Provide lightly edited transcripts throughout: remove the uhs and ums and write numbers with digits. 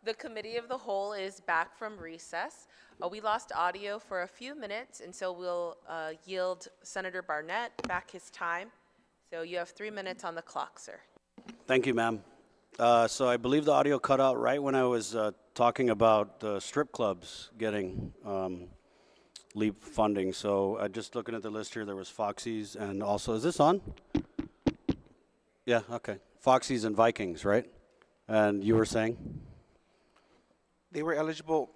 The committee of the whole is back from recess. We lost audio for a few minutes, and so we'll yield Senator Barnett back his time. So you have 3 minutes on the clock, sir. Thank you, ma'am. So I believe the audio cut out right when I was talking about strip clubs getting LEAP funding. So just looking at the list here, there was Foxy's and also, is this on? Yeah, okay. Foxy's and Vikings, right? And you were saying? They were eligible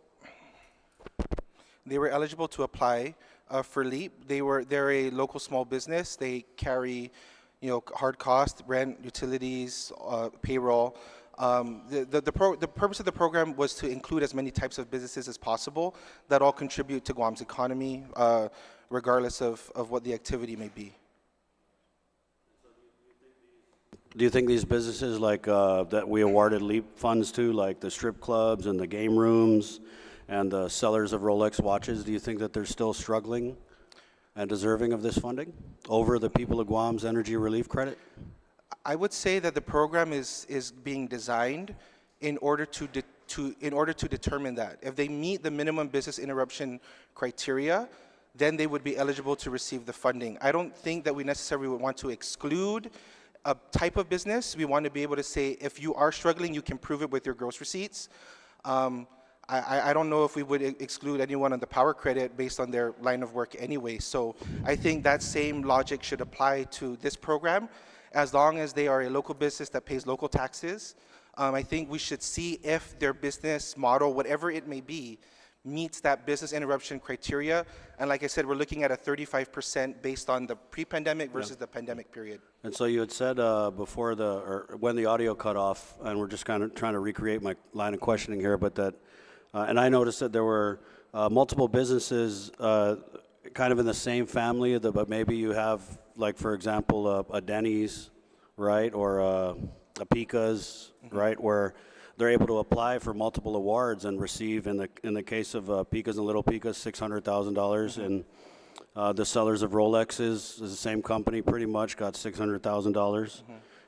to apply for LEAP. They're a local small business. They carry, hard costs, rent, utilities, payroll. The purpose of the program was to include as many types of businesses as possible that all contribute to Guam's economy, regardless of what the activity may be. Do you think these businesses like that we awarded LEAP funds to, like the strip clubs and the game rooms and the sellers of Rolex watches, do you think that they're still struggling and deserving of this funding over the people of Guam's energy relief credit? I would say that the program is being designed in order to determine that. If they meet the minimum business interruption criteria, then they would be eligible to receive the funding. I don't think that we necessarily would want to exclude a type of business. We want to be able to say, if you are struggling, you can prove it with your gross receipts. I don't know if we would exclude anyone on the power credit based on their line of work anyway. So I think that same logic should apply to this program. As long as they are a local business that pays local taxes, I think we should see if their business model, whatever it may be, meets that business interruption criteria. And like I said, we're looking at a 35% based on the pre-pandemic versus the pandemic period. And so you had said before when the audio cut off, and we're just kind of trying to recreate my line of questioning here, but that, and I noticed that there were multiple businesses kind of in the same family, but maybe you have, like, for example, a Denny's, right, or a Pica's, right, where they're able to apply for multiple awards and receive, in the case of Pica's and Little Pica's, $600,000, and the sellers of Rolexes is the same company, pretty much, got $600,000,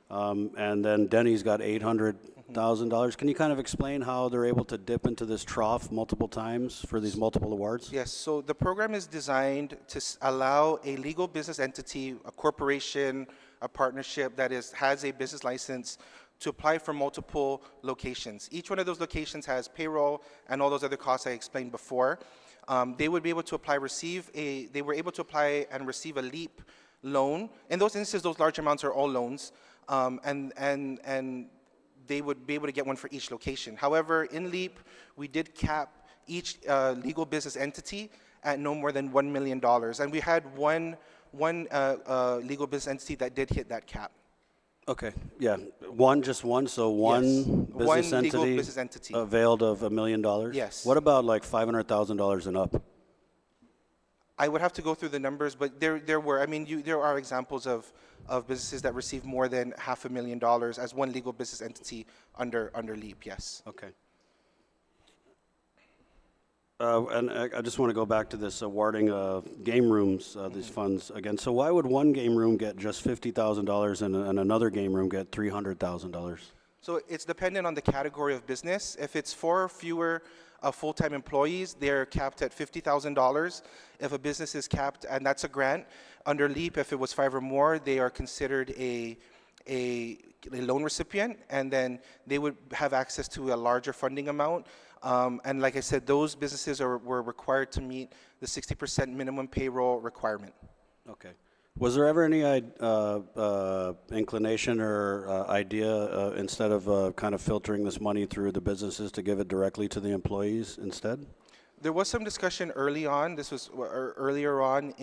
and then Denny's got $800,000. Can you kind of explain how they're able to dip into this trough multiple times for these multiple awards? Yes, so the program is designed to allow a legal business entity, a corporation, a partnership that has a business license to apply for multiple locations. Each one of those locations has payroll and all those other costs I explained before. They would be able to apply, they were able to apply and receive a LEAP loan. In those instances, those large amounts are all loans, and they would be able to get one for each location. However, in LEAP, we did cap each legal business entity at no more than $1 million. And we had one legal business entity that did hit that cap. Okay, yeah, just one, so Yes. business One legal entity business entity. availed of $1 million? Yes. What about like $500,000 and up? I would have to go through the numbers, but there are examples of businesses that receive more than $500,000 as one legal business entity under LEAP, yes. Okay. And I just want to go back to this awarding game rooms, these funds again. So why would one game room get just $50,000 and another game room get $300,000? So it's dependent on the category of business. If it's 4 or fewer full-time employees, they're capped at $50,000. If a business is capped, and that's a grant, under LEAP, if it was 5 or more, they are considered a loan recipient, and then they would have access to a larger funding amount. And like I said, those businesses were required to meet the 60% minimum payroll requirement. Okay. Was there ever any inclination or idea instead of kind of filtering this money through the businesses to give it directly to the employees instead? There was some discussion early on. This was earlier on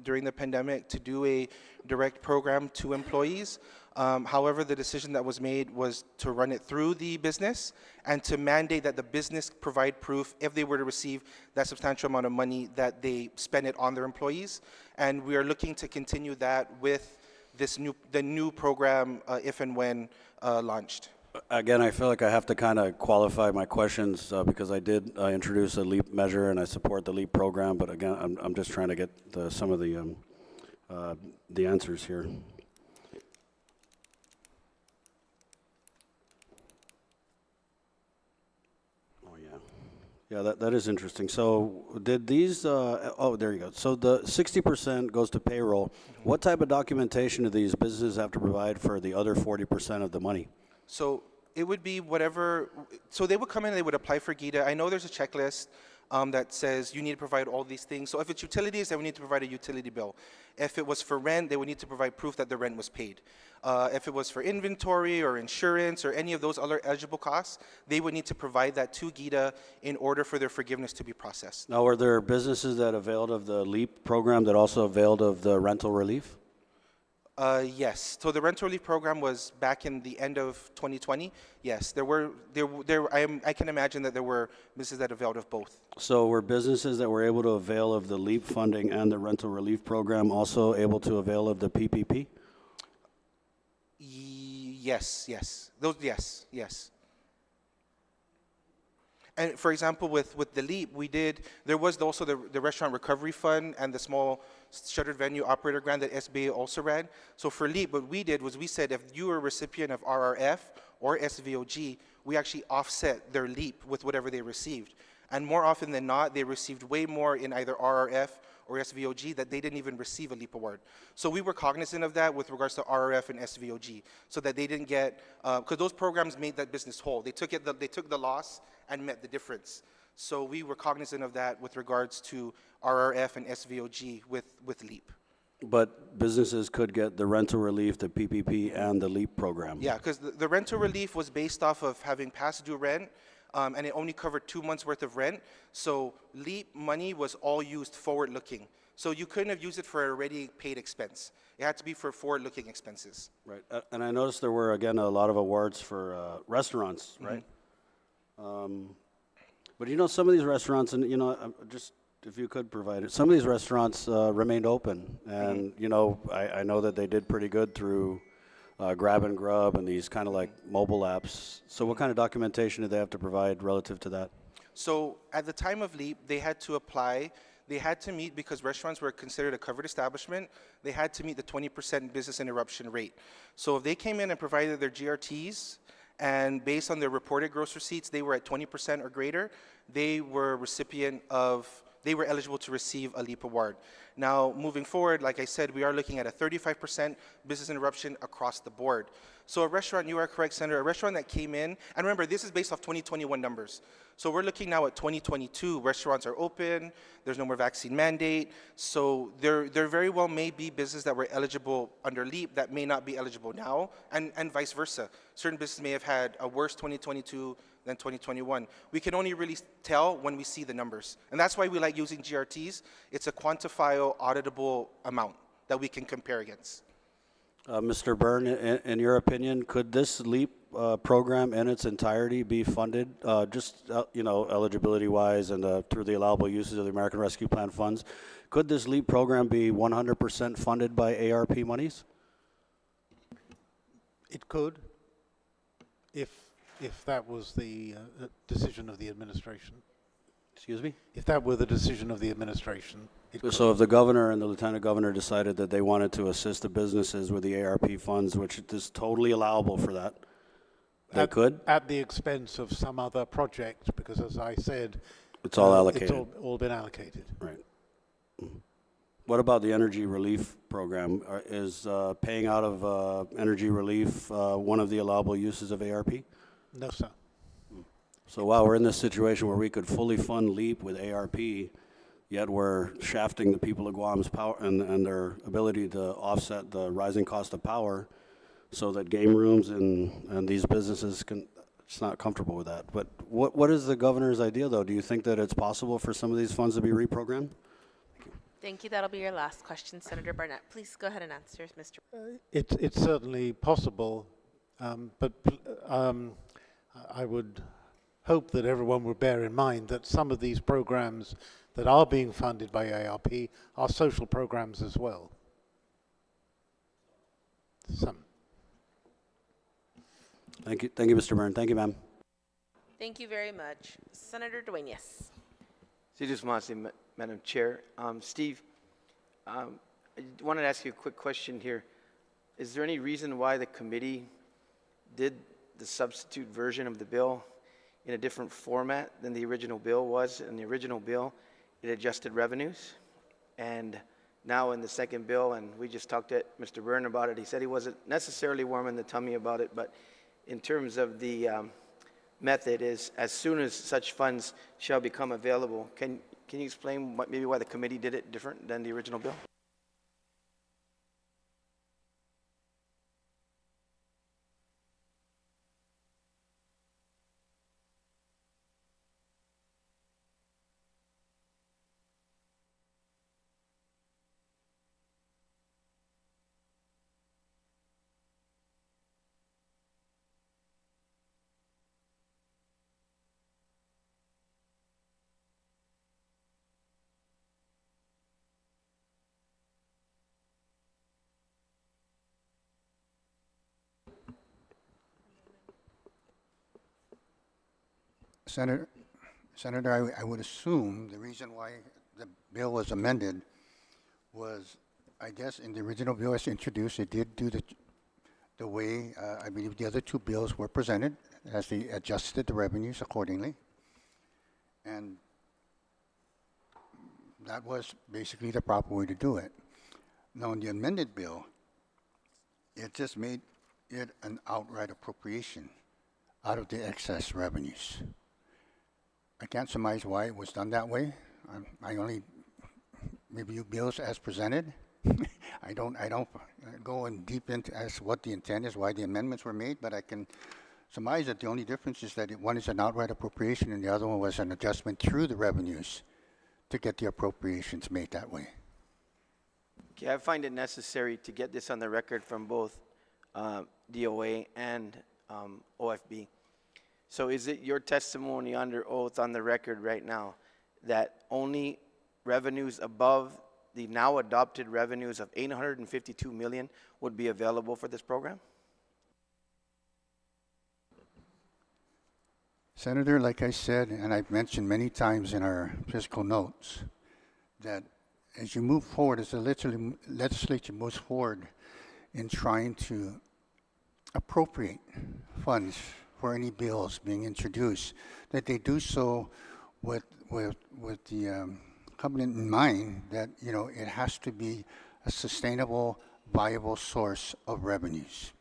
during the pandemic to do a direct program to employees. However, the decision that was made was to run it through the business and to mandate that the business provide proof if they were to receive that substantial amount of money that they spend it on their employees. And we are looking to continue that with the new program if and when launched. Again, I feel like I have to kind of qualify my questions because I did introduce a LEAP measure and I support the LEAP program, but again, I'm just trying to get some of the answers here. Yeah, that is interesting. So did these, oh, there you go. So the 60% goes to payroll. What type of documentation do these businesses have to provide for the other 40% of the money? So it would be whatever, so they would come in and they would apply for GITA. I know there's a checklist that says you need to provide all these things. So if it's utilities, they would need to provide a utility bill. If it was for rent, they would need to provide proof that the rent was paid. If it was for inventory or insurance or any of those other eligible costs, they would need to provide that to GITA in order for their forgiveness to be processed. Now, were there businesses that availed of the LEAP program that also availed of the rental relief? Yes. So the rental relief program was back in the end of 2020. Yes, I can imagine that there were businesses that availed of both. So were businesses that were able to avail of the LEAP funding and the rental relief program also able to avail of the PPP? Yes. Yes. And for example, with the LEAP, there was also the Restaurant Recovery Fund and the small shuttered venue operator grant that SBA also ran. So for LEAP, what we did was we said if you were a recipient of RRF or SVOG, we actually offset their LEAP with whatever they received. And more often than not, they received way more in either RRF or SVOG that they didn't even receive a LEAP award. So we were cognizant of that with regards to RRF and SVOG, so that they didn't get, because those programs made that business whole. They took the loss and met the difference. So we were cognizant of that with regards to RRF and SVOG with LEAP. But businesses could get the rental relief, the PPP, and the LEAP program. Yeah, because the rental relief was based off of having past due rent, and it only covered 2 months worth of rent. So LEAP money was all used forward-looking. So you couldn't have used it for already paid expense. It had to be for forward-looking expenses. Right. And I noticed there were, again, a lot of awards for restaurants, right? But you know, some of these restaurants, and you know, just if you could provide it, some of these restaurants remained open, and you know, I know that they did pretty good through Grab and Grub and these kind of like mobile apps. So what kind of documentation did they have to provide relative to that? So at the time of LEAP, they had to apply. They had to meet, because restaurants were considered a covered establishment, they had to meet the 20% business interruption rate. So if they came in and provided their GRTs, and based on their reported gross receipts, they were at 20% or greater, they were eligible to receive a LEAP award. Now, moving forward, like I said, we are looking at a 35% business interruption across the board. So a restaurant, you are correct, Senator, a restaurant that came in, and remember, this is based off 2021 numbers. So we're looking now at 2022, restaurants are open, there's no more vaccine mandate, so there very well may be businesses that were eligible under LEAP that may not be eligible now, and vice versa. Certain businesses may have had a worse 2022 than 2021. We can only really tell when we see the numbers. And that's why we like using GRTs. It's a quantifiable, auditable amount that we can compare against. Mr. Byrne, in your opinion, could this LEAP program in its entirety be funded, you know, eligibility-wise and through the allowable uses of the American Rescue Plan funds? Could this LEAP program be 100% funded by ARP monies? It could, if that was the decision of the administration. Excuse me? If that were the decision of the administration, it could. So if the governor and the lieutenant governor decided that they wanted to assist the businesses with the ARP funds, which is totally allowable for that, they could? At the expense of some other project, because as I said, It's all allocated. It's all been allocated. Right. What about the energy relief program? Is paying out of energy relief one of the allowable uses of ARP? No, sir. So while we're in this situation where we could fully fund LEAP with ARP, yet we're shafting the people of Guam's power and their ability to offset the rising cost of power so that game rooms and these businesses can, it's not comfortable with that. But what is the governor's idea, though? Do you think that it's possible for some of these funds to be reprogrammed? Thank you. That'll be your last question, Senator Barnett. Please go ahead and answer, Mr. It's certainly possible, but I would hope that everyone would bear in mind that some of these programs that are being funded by ARP are social programs as well. Some. Thank you, Mr. Byrne. Thank you, ma'am. Thank you very much. Senator Duenas. Madam Chair. Steve, I wanted to ask you a quick question here. Is there any reason why the committee did the substitute version of the bill in a different format than the original bill was. In the original bill, it adjusted revenues. And now in the second bill, and we just talked to Mr. Byrne about it, he said he wasn't necessarily warm in the tummy about it, but in terms of the method is as soon as such funds shall become available. Can you explain maybe why the committee did it different than the original bill? Senator, I would assume the reason why the bill was amended was, I guess, in the original bill as introduced, it did do the way I believe the other two bills were presented, as they adjusted the revenues accordingly. And that was basically the proper way to do it. Now, in the amended bill, it just made it an outright appropriation out of the excess revenues. I can't surmise why it was done that way. I only review bills as presented. I don't go in deep into as what the intent is, why the amendments were made, but I can surmise that the only difference is that one is an outright appropriation and the other one was an adjustment through the revenues to get the appropriations made that way. Okay, I find it necessary to get this on the record from both DOA and OFB. So is it your testimony under oath on the record right now that only revenues above the now adopted revenues of $852 million would be available for this program? Senator, like I said, and I've mentioned many times in our fiscal notes, that as you move forward, as the legislature moves forward in trying to appropriate funds for any bills being introduced, that they do so with the covenant in mind that, you know, it has to be a sustainable, viable source of revenues.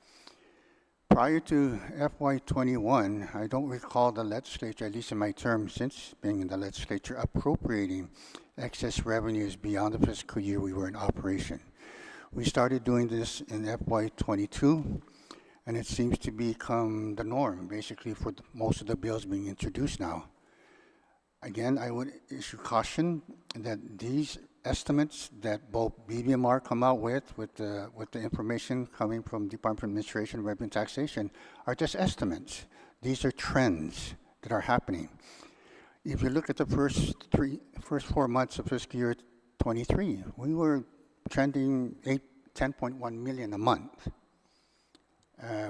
Prior to FY21, I don't recall the legislature, at least in my term since being in the legislature, appropriating excess revenues beyond the fiscal year we were in operation. We started doing this in FY22, and it seems to become the norm, basically, for most of the bills being introduced now. Again, I would issue caution that these estimates that both BBMR come out with the information coming from Department of Administration, Revenue and Taxation, are just estimates. These are trends that are happening. If you look at the first 4 months of fiscal year 23, we were trending 10.1 million a month.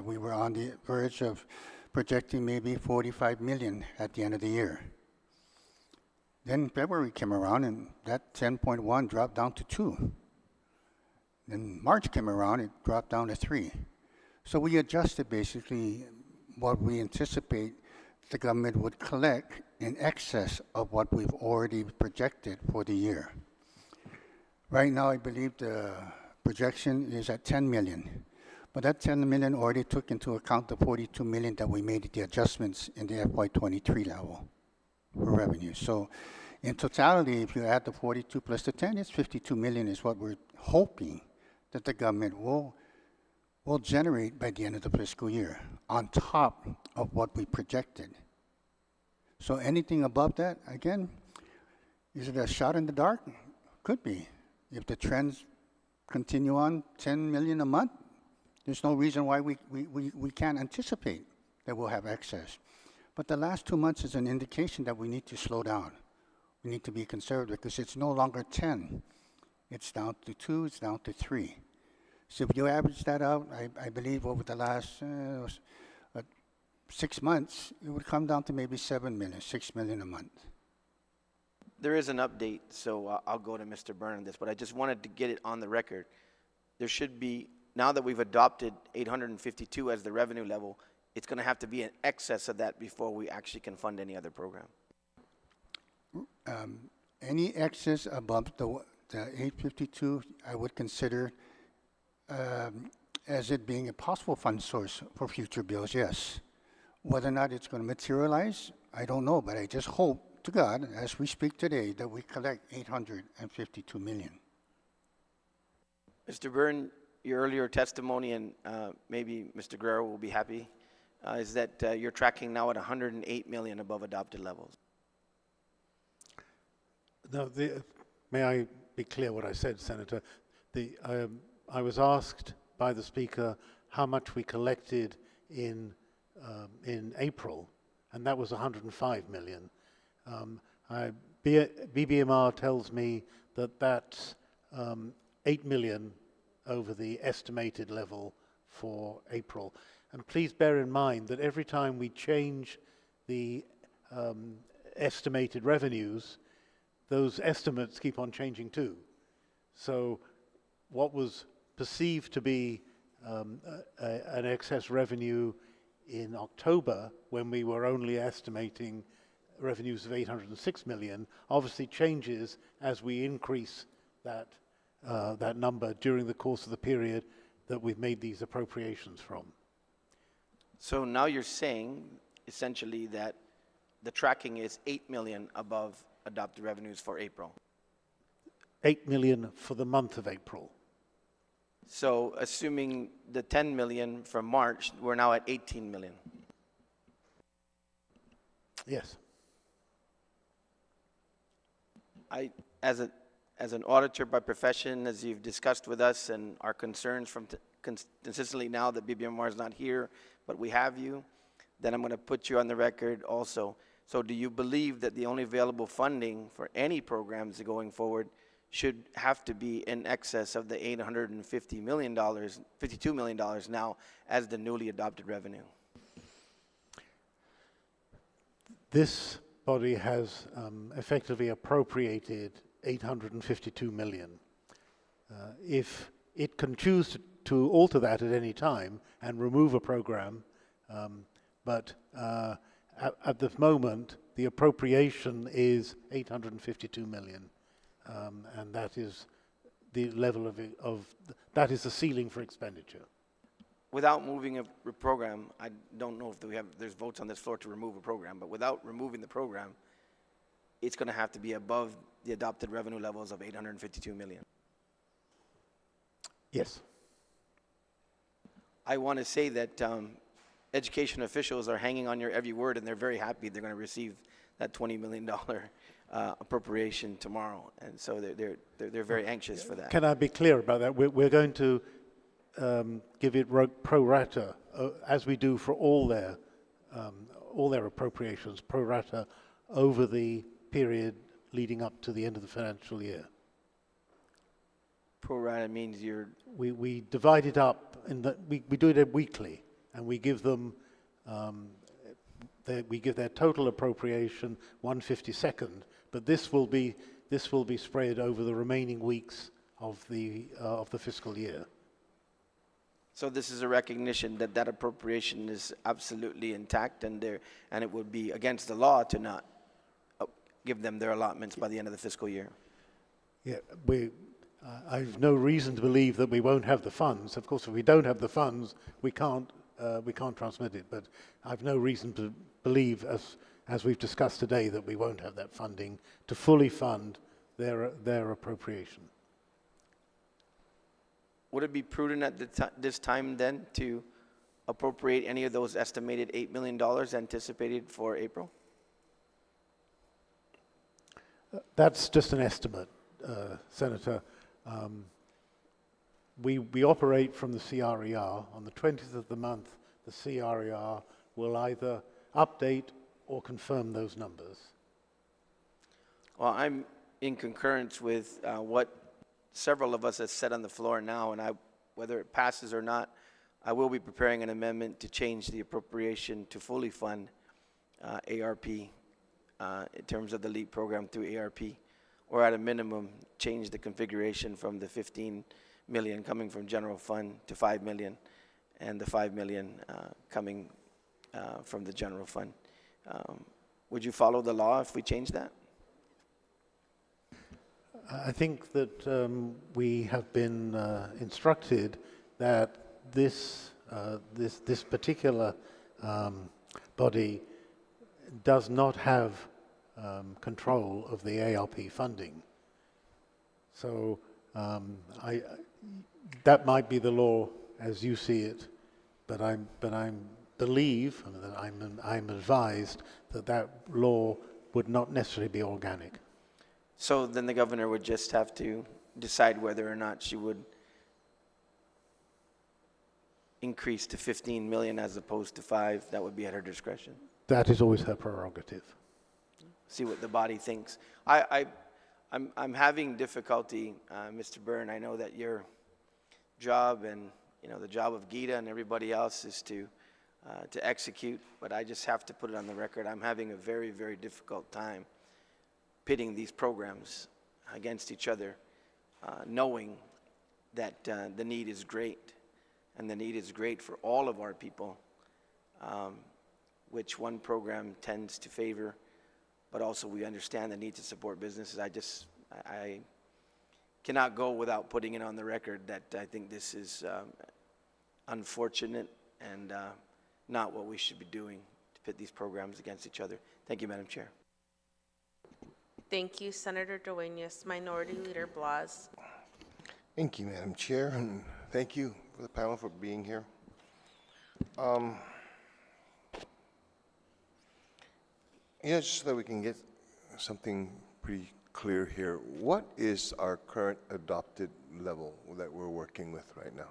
We were on the verge of projecting maybe 45 million at the end of the year. Then February came around and that 10.1 dropped down to 2. Then March came around, it dropped down to 3. So we adjusted basically what we anticipate the government would collect in excess of what we've already projected for the year. Right now, I believe the projection is at 10 million. But that 10 million already took into account the 42 million that we made the adjustments in the FY23 level for revenue. So in totality, if you add the 42 plus the 10, it's 52 million is what we're hoping that the government will generate by the end of the fiscal year on top of what we projected. So anything above that, again, is it a shot in the dark? Could be. If the trends continue on 10 million a month, there's no reason why we can't anticipate that we'll have excess. But the last 2 months is an indication that we need to slow down. We need to be conservative because it's no longer 10. It's down to 2, it's down to 3. So if you average that out, I believe over the last 6 months, it would come down to maybe 7 million, 6 million a month. There is an update, so I'll go to Mr. Byrne on this, but I just wanted to get it on the record. There should be, now that we've adopted 852 as the revenue level, it's going to have to be in excess of that before we actually can fund any other program. Any excess above the 852, I would consider as it being a possible fund source for future bills, yes. Whether or not it's going to materialize, I don't know, but I just hope to God, as we speak today, that we collect 852 million. Mr. Byrne, your earlier testimony, and maybe Mr. Guerrero will be happy, is that you're tracking now at 108 million above adopted levels. No, may I be clear what I said, Senator? I was asked by the Speaker how much we collected in April, and that was 105 million. BBMR tells me that that's 8 million over the estimated level for April. And please bear in mind that every time we change the estimated revenues, those estimates keep on changing too. So what was perceived to be an excess revenue in October, when we were only estimating revenues of 806 million, obviously changes as we increase that number during the course of the period that we've made these appropriations from. So now you're saying essentially that the tracking is 8 million above adopted revenues for April. 8 million for the month of April. So assuming the 10 million from March, we're now at 18 million. Yes. As an auditor by profession, as you've discussed with us, and our concerns from consistently now that BBMR is not here, but we have you, then I'm going to put you on the record also. So do you believe that the only available funding for any programs going forward should have to be in excess of the $850 million, $52 million now as the newly adopted revenue? This body has effectively appropriated 852 million. If it can choose to alter that at any time and remove a program, but at the moment, the appropriation is 852 million. And that is the level of that is the ceiling for expenditure. Without moving a program, I don't know if there's votes on this floor to remove a program, but without removing the program, it's going to have to be above the adopted revenue levels of 852 million. Yes. I want to say that education officials are hanging on your every word, and they're very happy they're going to receive that $20 million appropriation tomorrow, and so they're very anxious for that. Can I be clear about that? We're going to give it pro rata, as we do for all their appropriations, pro rata over the period leading up to the end of the financial year. Pro rata means we divide it up in that we do it weekly, and we give them we give their total appropriation 1/52nd, but this will be spread over the remaining weeks of the fiscal year. So this is a recognition that that appropriation is absolutely intact, and it would be against the law to not give them their allotments by the end of the fiscal year. Yeah, I have no reason to believe that we won't have the funds. Of course, if we don't have the funds, we can't transmit it. But I have no reason to believe, as we've discussed today, that we won't have that funding to fully fund their appropriation. Would it be prudent at this time then to appropriate any of those estimated $8 million anticipated for April? That's just an estimate, Senator. We operate from the CRER. On the 20th of the month, the CRER will either update or confirm those numbers. Well, I'm in concurrence with what several of us have said on the floor now, and whether it passes or not, I will be preparing an amendment to change the appropriation to fully fund ARP in terms of the LEAP program through ARP, or at a minimum, change the configuration from the 15 million coming from general fund to 5 million, and the 5 million coming from the general fund. Would you follow the law if we change that? I think that we have been instructed that this particular body does not have control of the ARP funding. So that might be the law as you see it, but I believe that I'm advised that that law would not necessarily be organic. So then the governor would just have to decide whether or not she would increase to 15 million as opposed to 5. That would be at her discretion. That is always her prerogative. See what the body thinks. I'm having difficulty, Mr. Byrne. I know that your job and the job of Gita and everybody else is to execute, but I just have to put it on the record. I'm having a very, very difficult time pitting these programs against each other, knowing that the need is great, and the need is great for all of our people, which one program tends to favor, but also we understand the need to support businesses. I cannot go without putting it on the record that I think this is unfortunate and not what we should be doing to pit these programs against each other. Thank you, Madam Chair. Thank you, Senator Dueñas. Minority Leader Blas. Thank you, Madam Chair, and thank you for the panel for being here. Just so that we can get something pretty clear here, what is our current adopted level that we're working with right now?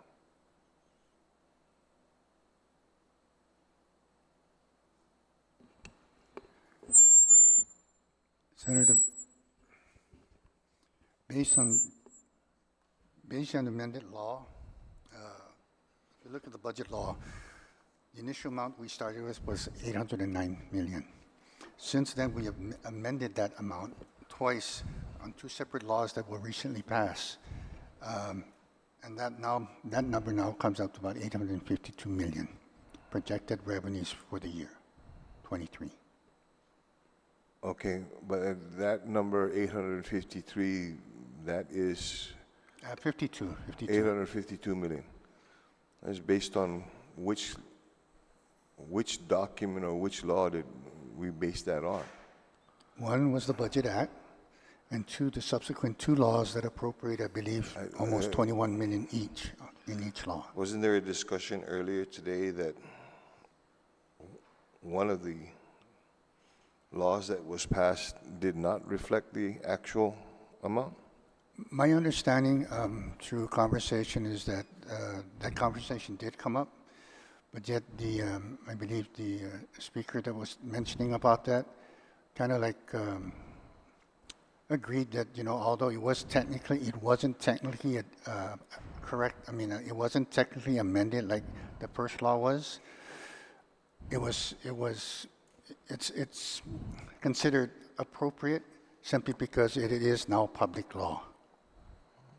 Senator, based on the amended law, if you look at the budget law, the initial amount we started with was 809 million. Since then, we have amended that amount twice on 2 separate laws that were recently passed. And that number now comes out to about 852 million projected revenues for the year 23. Okay, but that number 853, that is 52. 852 million. That's based on which document or which law did we base that on? One was the Budget Act, and 2, the subsequent 2 laws that appropriate, I believe, almost 21 million each in each law. Wasn't there a discussion earlier today that one of the laws that was passed did not reflect the actual amount? My understanding through conversation is that that conversation did come up, but yet I believe the speaker that was mentioning about that kind of like agreed that, although it wasn't technically correct, it wasn't technically amended like the first law was. It's considered appropriate simply because it is now public law.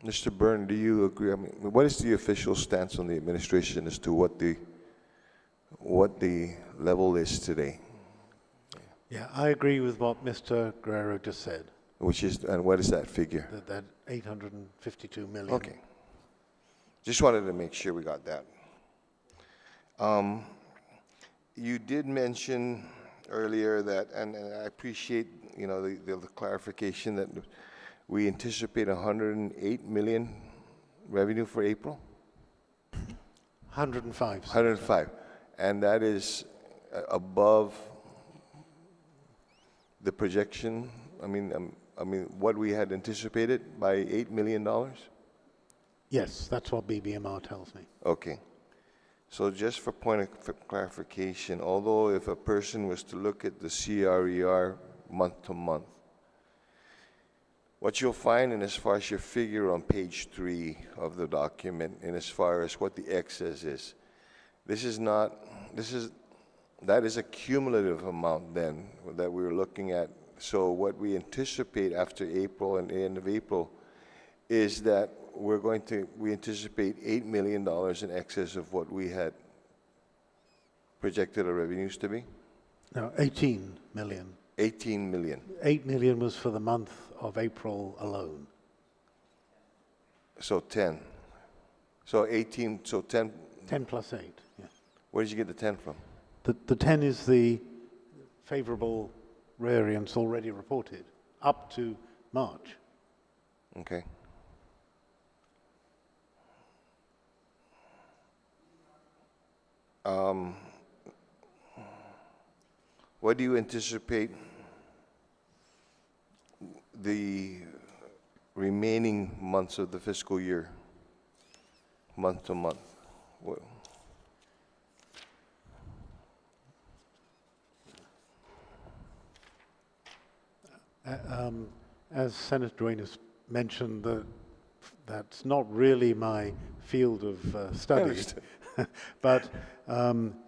Mr. Byrne, do you agree? What is the official stance on the administration as to what the level is today? Yeah, I agree with what Mr. Guerrero just said. And what is that figure? That 852 million. Okay. Just wanted to make sure we got that. You did mention earlier that, and I appreciate, the clarification that we anticipate 108 million revenue for April? 105. 105. And that is above the projection, what we had anticipated by $8 million? Yes, that's what BBMR tells me. Okay. So just for point of clarification, although if a person was to look at the CRER month to month, what you'll find, and as far as your figure on page 3 of the document, and as far as what the excess is, that is a cumulative amount then that we're looking at. So what we anticipate after April and the end of April is that we anticipate $8 million in excess of what we had projected our revenues to be? No, 18 million. 18 million. 8 million was for the month of April alone. So 10. So 18, so 10, 10 plus 8, yeah. where did you get the 10 from? The 10 is the favorable variance already reported up to March. Okay. What do you anticipate the remaining months of the fiscal year, month to month? What- As Senator Duenas mentioned, that's not really my field of study. understand. But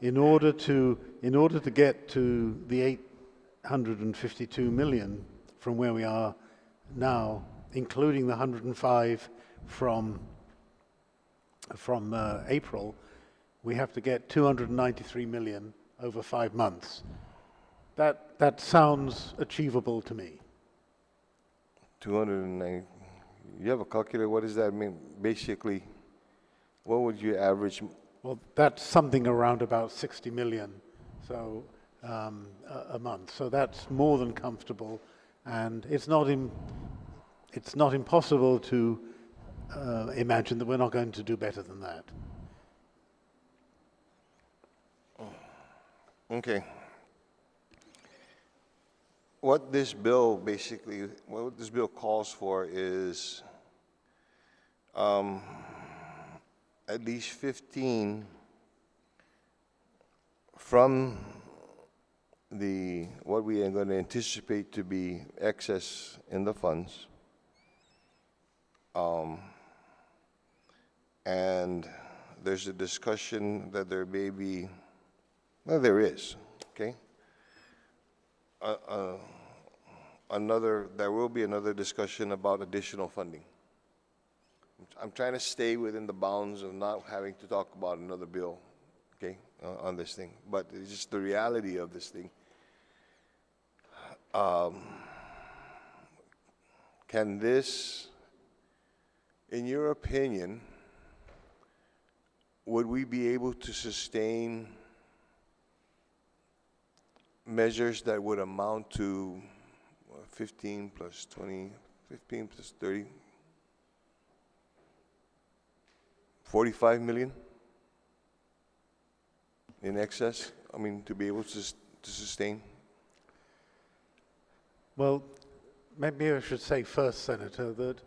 in order to get to the 852 million from where we are now, including the 105 from April, we have to get 293 million over 5 months. That sounds achievable to me. 290. You have a calculator, what does that mean? Basically, what would you average? Well, that's something around about 60 million, so a month. So that's more than comfortable, and it's not impossible to imagine that we're not going to do better than that. Okay. What this bill basically, what this bill calls for is at least 15 from what we are going to anticipate to be excess in the funds. And there's a discussion that there may be, well, there is, okay? There will be another discussion about additional funding. I'm trying to stay within the bounds of not having to talk about another bill, okay, on this thing. But it's just the reality of this thing. Can this, in your opinion, would we be able to sustain measures that would amount to 15 plus 20, 15 plus 30, 45 million in excess? I mean, to be able to sustain? Well, maybe I should say first, Senator, that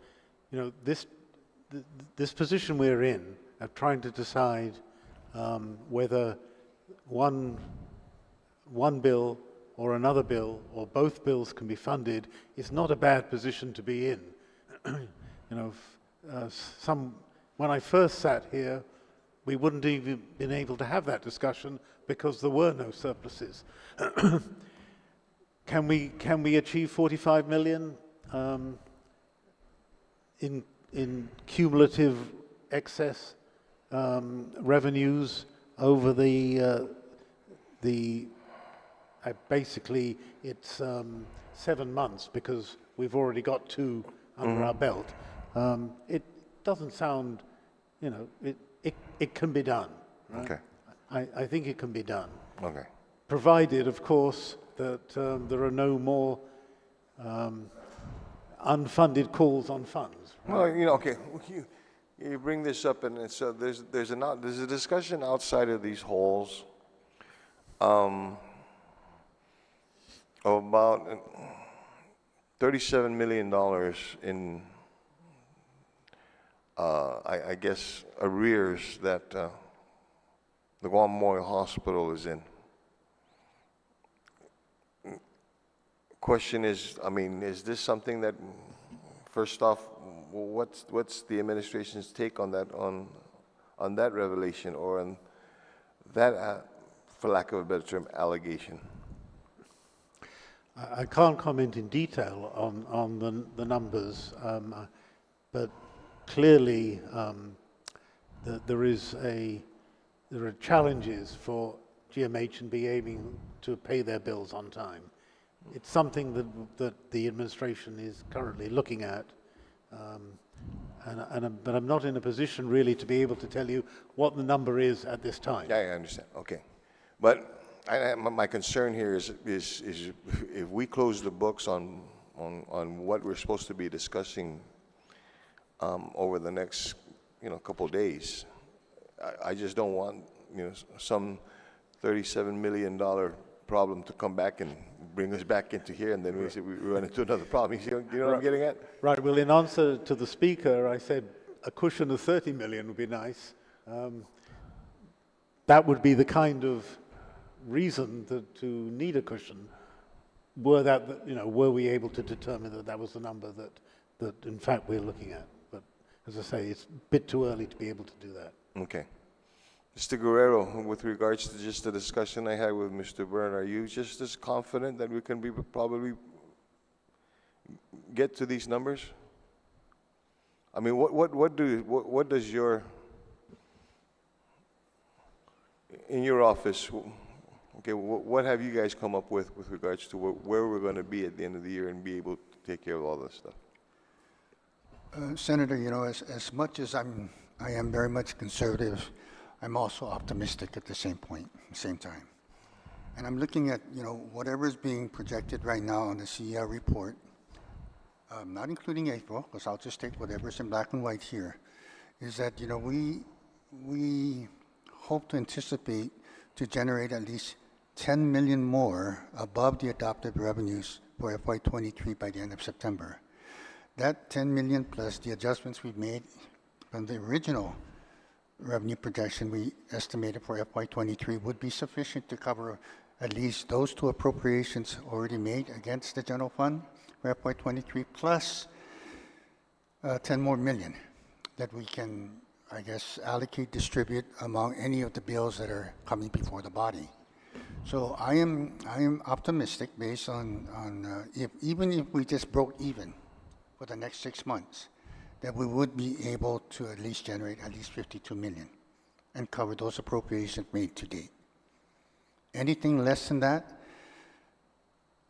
this position we're in of trying to decide whether one bill or another bill or both bills can be funded is not a bad position to be in. When I first sat here, we wouldn't even been able to have that discussion because there were no surpluses. Can we achieve 45 million in cumulative excess revenues over basically it's 7 months because we've already got 2 under our belt. It doesn't sound, it can be done. Right? Okay. I think it can be done. Okay. Provided, of course, that there are no more unfunded calls on funds. Well, okay, you bring this up, and so there's a discussion outside of these halls of about $37 million in, I guess, arrears that the Guam Memorial Hospital is in. Question is, I mean, is this something that, first off, what's the administration's take on that, on that revelation, or on that, for lack of a better term, allegation? I can't comment in detail on the numbers, but clearly there are challenges for GMH and be aiming to pay their bills on time. It's something that the administration is currently looking at, but I'm not in a position really to be able to tell you what the number is at this time. Yeah, I understand, okay. But my concern here is if we close the books on what we're supposed to be discussing over the next, couple days, I just don't want, some $37 million problem to come back and bring us back into here, and then we say we run into another problem. You know what I'm getting at? Right, well, in answer to the speaker, I said a cushion of 30 million would be nice. That would be the kind of reason to need a cushion, were we able to determine that that was the number that in fact we're looking at. But as I say, it's a bit too early to be able to do that. Okay. Mr. Guerrero, with regards to just the discussion I had with Mr. Byrne, are you just as confident that we can probably get to these numbers? I mean, what does in your office, okay, what have you guys come up with regards to where we're going to be at the end of the year and be able to take care of all this stuff? Senator, as much as I am very much conservative, I'm also optimistic at the same time. And I'm looking at, whatever is being projected right now on the CER report, not including April, because I'll just take whatever's in black and white here, is that, we hope to anticipate to generate at least 10 million more above the adopted revenues for FY23 by the end of September. That 10 million plus the adjustments we've made from the original revenue projection we estimated for FY23 would be sufficient to cover at least those two appropriations already made against the general fund for FY23 plus 10 more million that we can, I guess, allocate, distribute among any of the bills that are coming before the body. So I am optimistic based on even if we just broke even for the next 6 months, that we would be able to at least generate at least 52 million and cover those appropriations made to date. Anything less than that,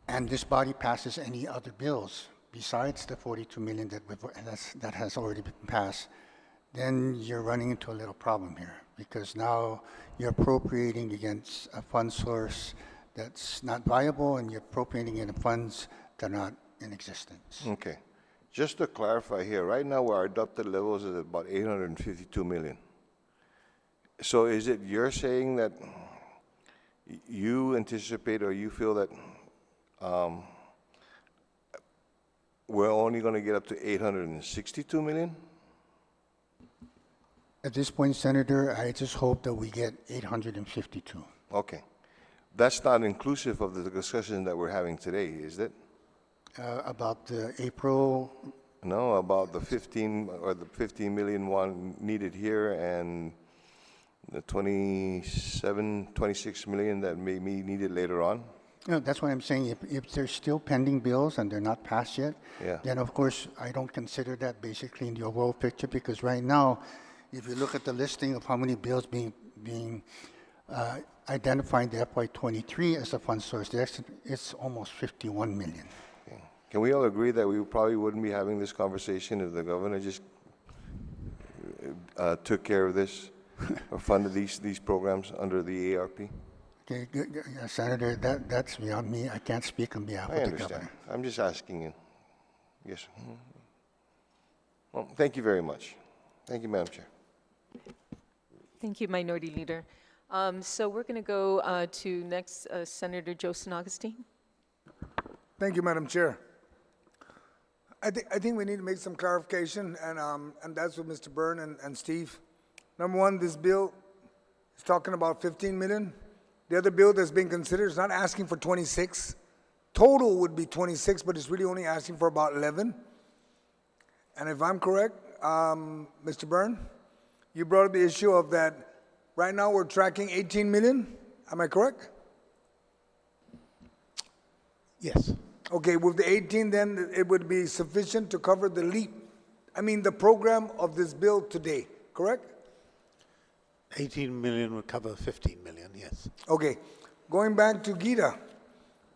and this body passes any other bills besides the 42 million that has already been passed, then you're running into a little problem here, because now you're appropriating against a fund source that's not viable, and you're appropriating in funds that are not in existence. Okay. Just to clarify here, right now our adopted levels is about 852 million. So is it you're saying that you anticipate or you feel that we're only going to get up to 862 million? At this point, Senator, I just hope that we get 852. Okay. That's not inclusive of the discussion that we're having today, is it? About the April. No, about the 15 million one needed here and the 26 million that may be needed later on. That's why I'm saying if there's still pending bills and they're not passed yet, then of course I don't consider that basically in the overall picture, because right now, if you look at the listing of how many bills being identified in the FY23 as a fund source, it's almost 51 million. Okay. Can we all agree that we probably wouldn't be having this conversation if the governor just took care of this or funded these programs under the ARP? Okay, Senator, that's beyond me. I can't speak on behalf of the governor. I'm just asking you. Yes. Well, thank you very much. Thank you, Madam Chair. Thank you, Minority Leader. So we're going to go to next Senator Joseph Augustine. Thank you, Madam Chair. I think we need to make some clarification, and that's with Mr. Byrne and Steve. Number one, this bill is talking about 15 million. The other bill that's being considered is not asking for 26. Total would be 26, but it's really only asking for about 11. And if I'm correct, Mr. Byrne, you brought up the issue of that right now we're tracking 18 million. Am I correct? Yes. Okay, with the 18, then it would be sufficient to cover the the program of this bill today, correct? 18 million would cover 15 million, yes. Okay, going back to Gita,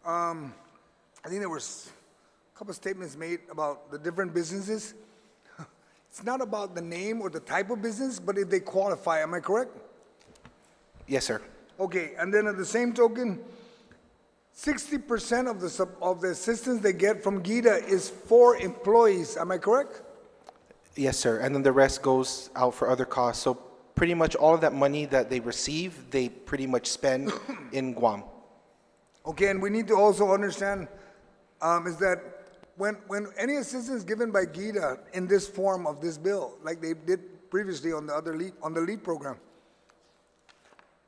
I think there was a couple of statements made about the different businesses. It's not about the name or the type of business, but if they qualify, am I correct? Yes, sir. Okay, and then at the same token, 60% of the assistance they get from Gita is for employees, am I correct? Yes, sir. And then the rest goes out for other costs. So pretty much all of that money that they receive, they pretty much spend in Guam. Okay, and we need to also understand is that when any assistance given by Gita in this form of this bill, like they did previously on the other on the LEAP program,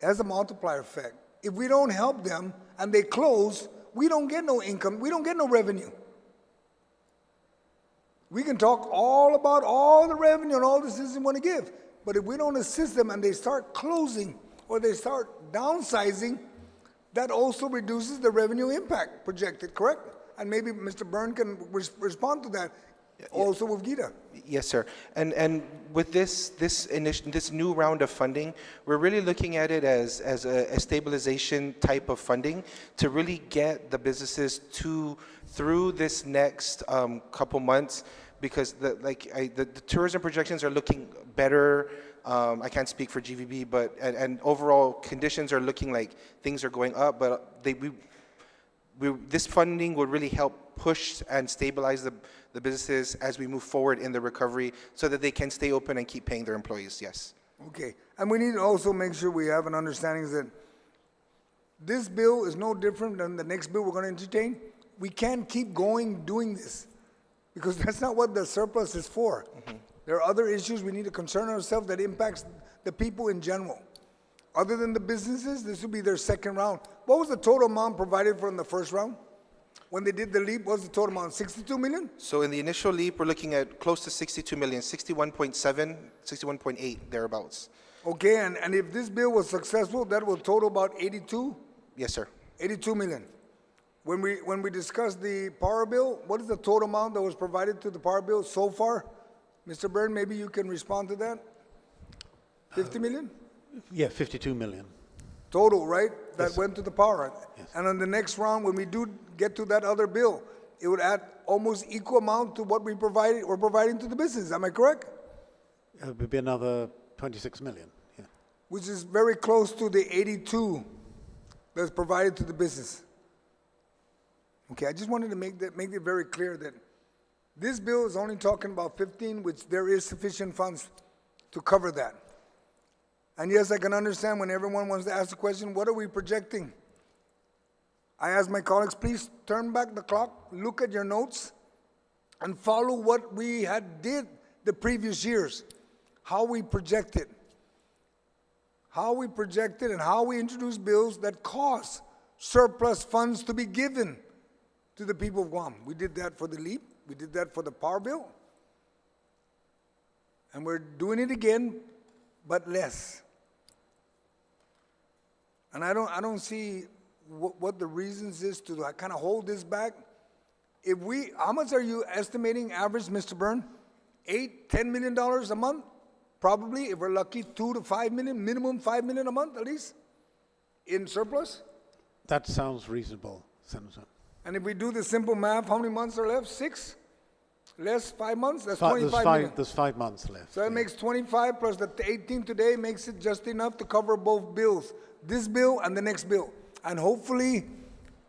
it has a multiplier effect. If we don't help them and they close, we don't get no income, we don't get no revenue. We can talk all about all the revenue and all the assistance we want to give, but if we don't assist them and they start closing or they start downsizing, that also reduces the revenue impact projected, correct? And maybe Mr. Byrne can respond to that also with Gita. Yes, sir. And with this new round of funding, we're really looking at it as a stabilization type of funding to really get the businesses through this next couple months, because the tourism projections are looking better. I can't speak for GVB, but and overall conditions are looking like things are going up, but this funding will really help push and stabilize the businesses as we move forward in the recovery so that they can stay open and keep paying their employees, yes. Okay, and we need to also make sure we have an understanding that this bill is no different than the next bill we're going to entertain. We can't keep going doing this because that's not what the surplus is for. Mm-hmm. There are other issues we need to concern ourselves that impacts the people in general. Other than the businesses, this will be their second round. What was the total amount provided for in the first round? When they did the LEAP, what was the total amount? 62 million? So in the initial LEAP, we're looking at close to 62 million, 61.7, 61.8, thereabouts. Okay, and if this bill was successful, that will total about 82? Yes, sir. 82 million. When we discussed the power bill, what is the total amount that was provided to the power bill so far? Mr. Byrne, maybe you can respond to that? 50 million? Yeah, 52 million. Total, right? That Yes. went to the power. Yes. And on the next round, when we do get to that other bill, it would add almost equal amount to what we're providing to the business. Am I correct? It would be another 26 million, yeah. Which is very close to the 82 that's provided to the business. Okay, I just wanted to make it very clear that this bill is only talking about 15, which there is sufficient funds to cover that. And yes, I can understand when everyone wants to ask the question, what are we projecting? I ask my colleagues, please turn back the clock, look at your notes, and follow what we had did the previous years, how we projected and how we introduced bills that cause surplus funds to be given to the people of Guam. We did that for the LEAP, we did that for the power bill, and we're doing it again, but less. And I don't see what the reasons is to kind of hold this back. How much are you estimating average, Mr. Byrne? $8-10 million a month? Probably, if we're lucky, 2 to 5 million, minimum 5 million a month at least, in surplus? That sounds reasonable, Senator. And if we do the simple math, how many months are left? 6? Less 5 months? That's 25 million. There's 5 months left. So that makes 25 plus the 18 today makes it just enough to cover both bills, this bill and the next bill. And hopefully,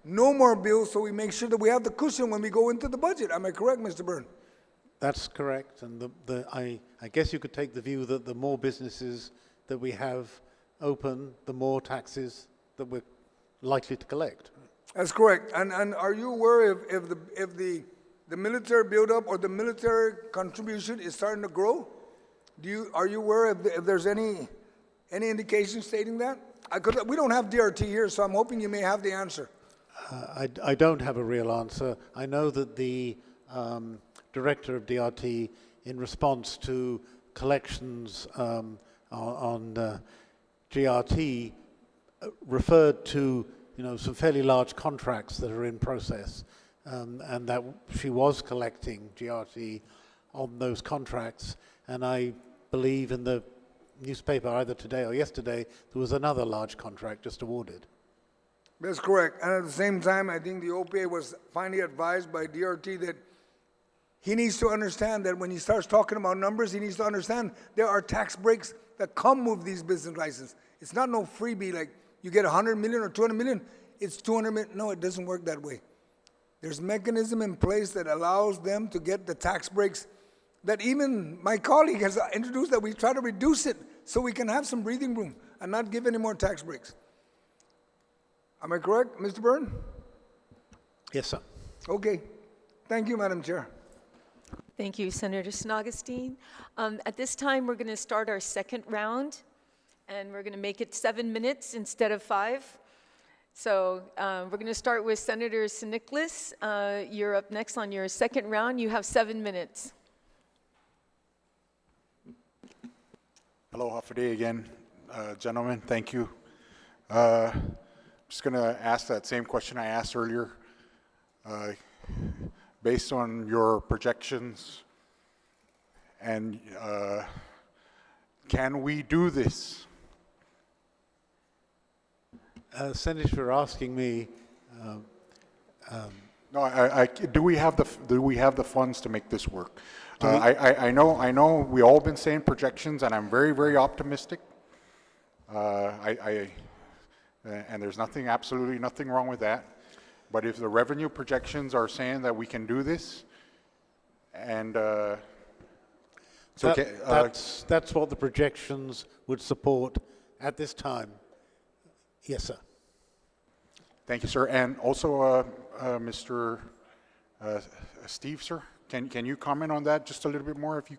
no more bills, so we make sure that we have the cushion when we go into the budget. Am I correct, Mr. Byrne? That's correct, and I guess you could take the view that the more businesses that we have open, the more taxes that we're likely to collect. That's correct. And are you aware if the military buildup or the military contribution is starting to grow? Are you aware if there's any indication stating that? We don't have DRT here, so I'm hoping you may have the answer. I don't have a real answer. I know that the director of DRT, in response to collections on GRT, referred to some fairly large contracts that are in process, and that she was collecting GRT on those contracts. And I believe in the newspaper either today or yesterday, there was another large contract just awarded. That's correct. And at the same time, I think the OPA was finally advised by DRT that he needs to understand that when he starts talking about numbers, he needs to understand there are tax breaks that come with these business licenses. It's not no freebie like you get 100 million or 200 million, it's 200 million. No, it doesn't work that way. There's mechanism in place that allows them to get the tax breaks that even my colleague has introduced, that we try to reduce it so we can have some breathing room and not give any more tax breaks. Am I correct, Mr. Byrne? Yes, sir. Okay. Thank you, Madam Chair. Thank you, Senator Snogestein. At this time, we're going to start our second round, and we're going to make it 7 minutes instead of 5. So we're going to start with Senator Siniklis. You're up next on your second round. You have 7 minutes. Aloha for day again, gentlemen. Thank you. Just going to ask that same question I asked earlier. Based on your projections, and can we do this? Senator, you're asking me. No, do we have the funds to make this work? I know we all been saying projections, and I'm very optimistic. And there's absolutely nothing wrong with that. But if the revenue projections are saying that we can do this, and that's what the projections would support at this time. Yes, sir. Thank you, sir. And also, Mr. Steve, sir, can you comment on that just a little bit more, if you?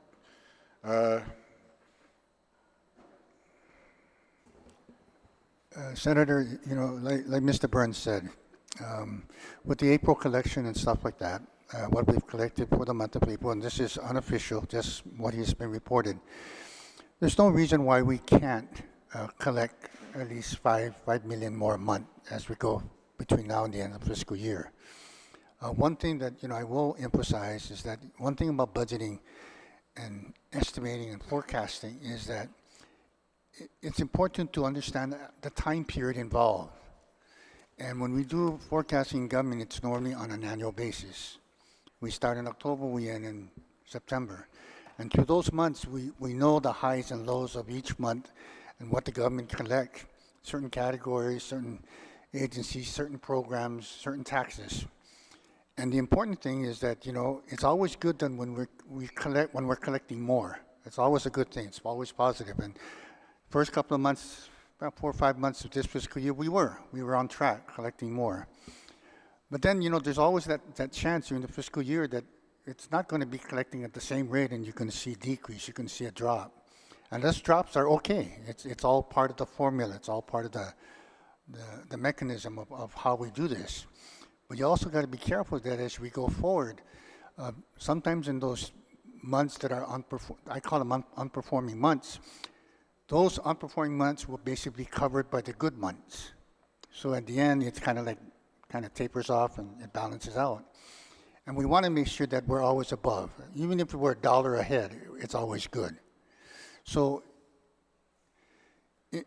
Senator, you know, like Mr. Burns said, with the April collection and stuff like that, what we've collected for the month of April, and this is unofficial, just what has been reported, there's no reason why we can't collect at least 5 million more a month as we go between now and the end of the fiscal year. One thing that, you know, I will emphasize is that one thing about budgeting and estimating and forecasting is that it's important to understand the time period involved. And when we do forecasting in government, it's normally on an annual basis. We start in October, we end in September. And through those months, we know the highs and lows of each month and what the government collects, certain categories, certain agencies, certain programs, certain taxes. And the important thing is that, you know, it's always good that when we're collecting more. It's always a good thing. It's always positive. And first couple of months, about 4 or 5 months of this fiscal year, we were on track collecting more. But then, you know, there's always that chance during the fiscal year that it's not going to be collecting at the same rate, and you're going to see a decrease, you're going to see a drop. And those drops are okay. It's all part of the formula. It's all part of the mechanism of how we do this. But you also got to be careful that as we go forward, sometimes in those months that are I call them unperforming months, those unperforming months will basically be covered by the good months. So at the end, it's kind of tapers off and it balances out. And we want to make sure that we're always above. Even if we're $1 ahead, it's always good. So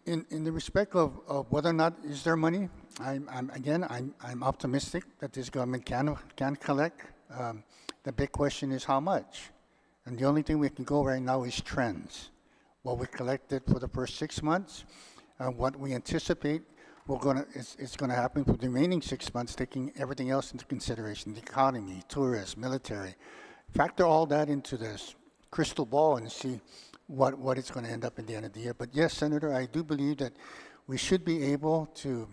in the respect of whether or not is there money, I'm optimistic that this government can collect. The big question is how much. And the only thing we can go right now is trends. What we collected for the first 6 months, what we anticipate it's going to happen for the remaining 6 months, taking everything else into consideration, the economy, tourism, military. Factor all that into this crystal ball and see what it's going to end up at the end of the year. But yes, Senator, I do believe that we should be able to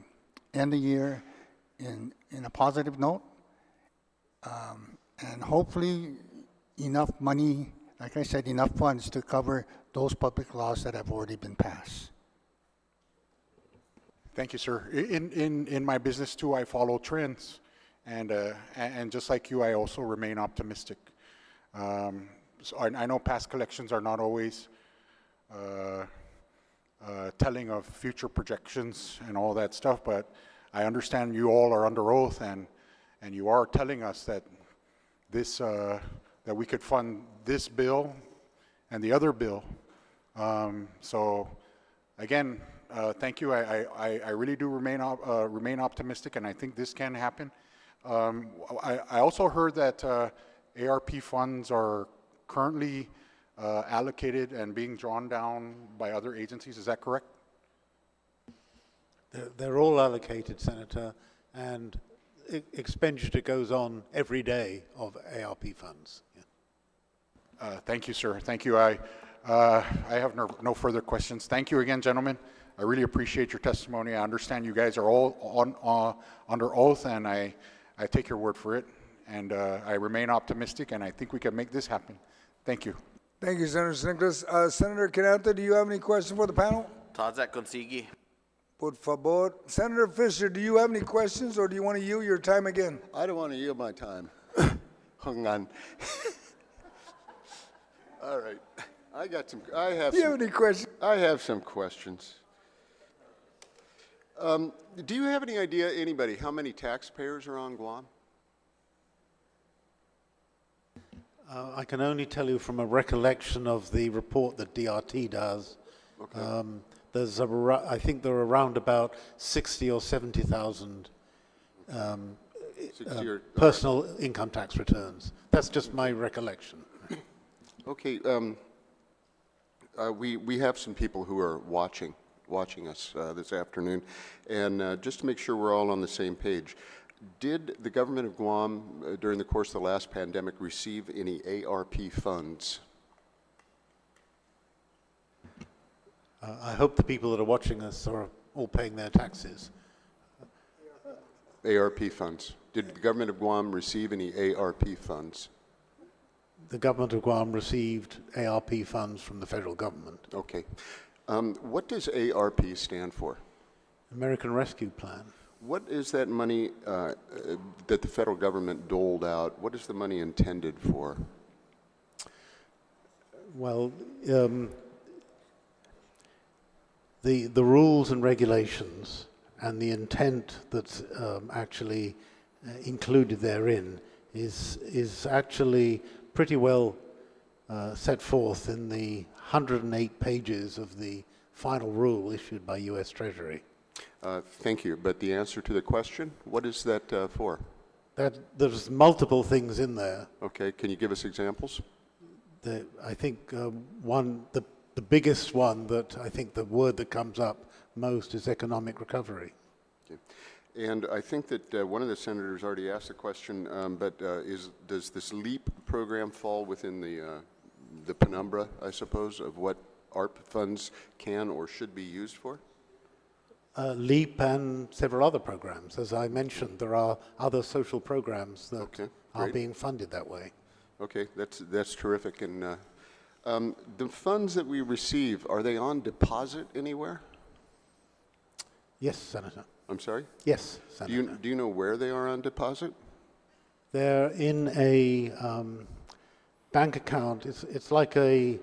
end the year in a positive note, and hopefully enough money, like I said, enough funds to cover those public laws that have already been passed. Thank you, sir. In my business too, I follow trends, and just like you, I also remain optimistic. So I know past collections are not always telling of future projections and all that stuff, but I understand you all are under oath, and you are telling us that this that we could fund this bill and the other bill So, again, thank you. I really do remain optimistic, and I think this can happen. I also heard that ARP funds are currently allocated and being drawn down by other agencies. Is that correct? They're all allocated, Senator, and expenditure goes on every day of ARP funds. Yeah. Thank you, sir. Thank you. I have no further questions. Thank you again, gentlemen. I really appreciate your testimony. I understand you guys are all under oath, and I take your word for it. And I remain optimistic, and I think we can make this happen. Thank you. Thank you, Senator Nicholas. Senator Cananta, do you have any questions for the panel? Taza consigi. Por favor. Senator Fisher, do you have any questions, or do you want to yield your time again? I don't want to yield my time. Hang on. All right. Do you have any questions? I have some questions. Do you have any idea, anybody, how many taxpayers are on Guam? I can only tell you from a recollection of the report that DRT does. Okay. I think there are around about 60 or 70,000 personal income tax returns. That's just my recollection. Okay. We have some people who are watching us this afternoon, and just to make sure we're all on the same page, did the government of Guam, during the course of the last pandemic, receive any ARP funds? I hope the people that are watching us are all paying their taxes. ARP funds. Did the government of Guam receive any ARP funds? The government of Guam received ARP funds from the federal government. Okay. What does ARP stand for? American Rescue Plan. What is that money that the federal government doled out? What is the money intended for? Well, the rules and regulations and the intent that's actually included therein is actually pretty well set forth in the 108 pages of the final rule issued by U.S. Treasury. Thank you. But the answer to the question, what is that for? There's multiple things in there. Okay. Can you give us examples? I think the biggest one that I think the word that comes up most is economic recovery. Okay. And I think that one of the senators already asked the question, but does this LEAP program fall within the penumbra, I suppose, of what ARP funds can or should be used for? LEAP and several other programs. As I mentioned, there are other social programs that are being funded that way. Okay, that's terrific. And the funds that we receive, are they on deposit anywhere? Yes, Senator. I'm sorry? Yes, Senator. Do you know where they are on deposit? They're in a bank account. It's like a,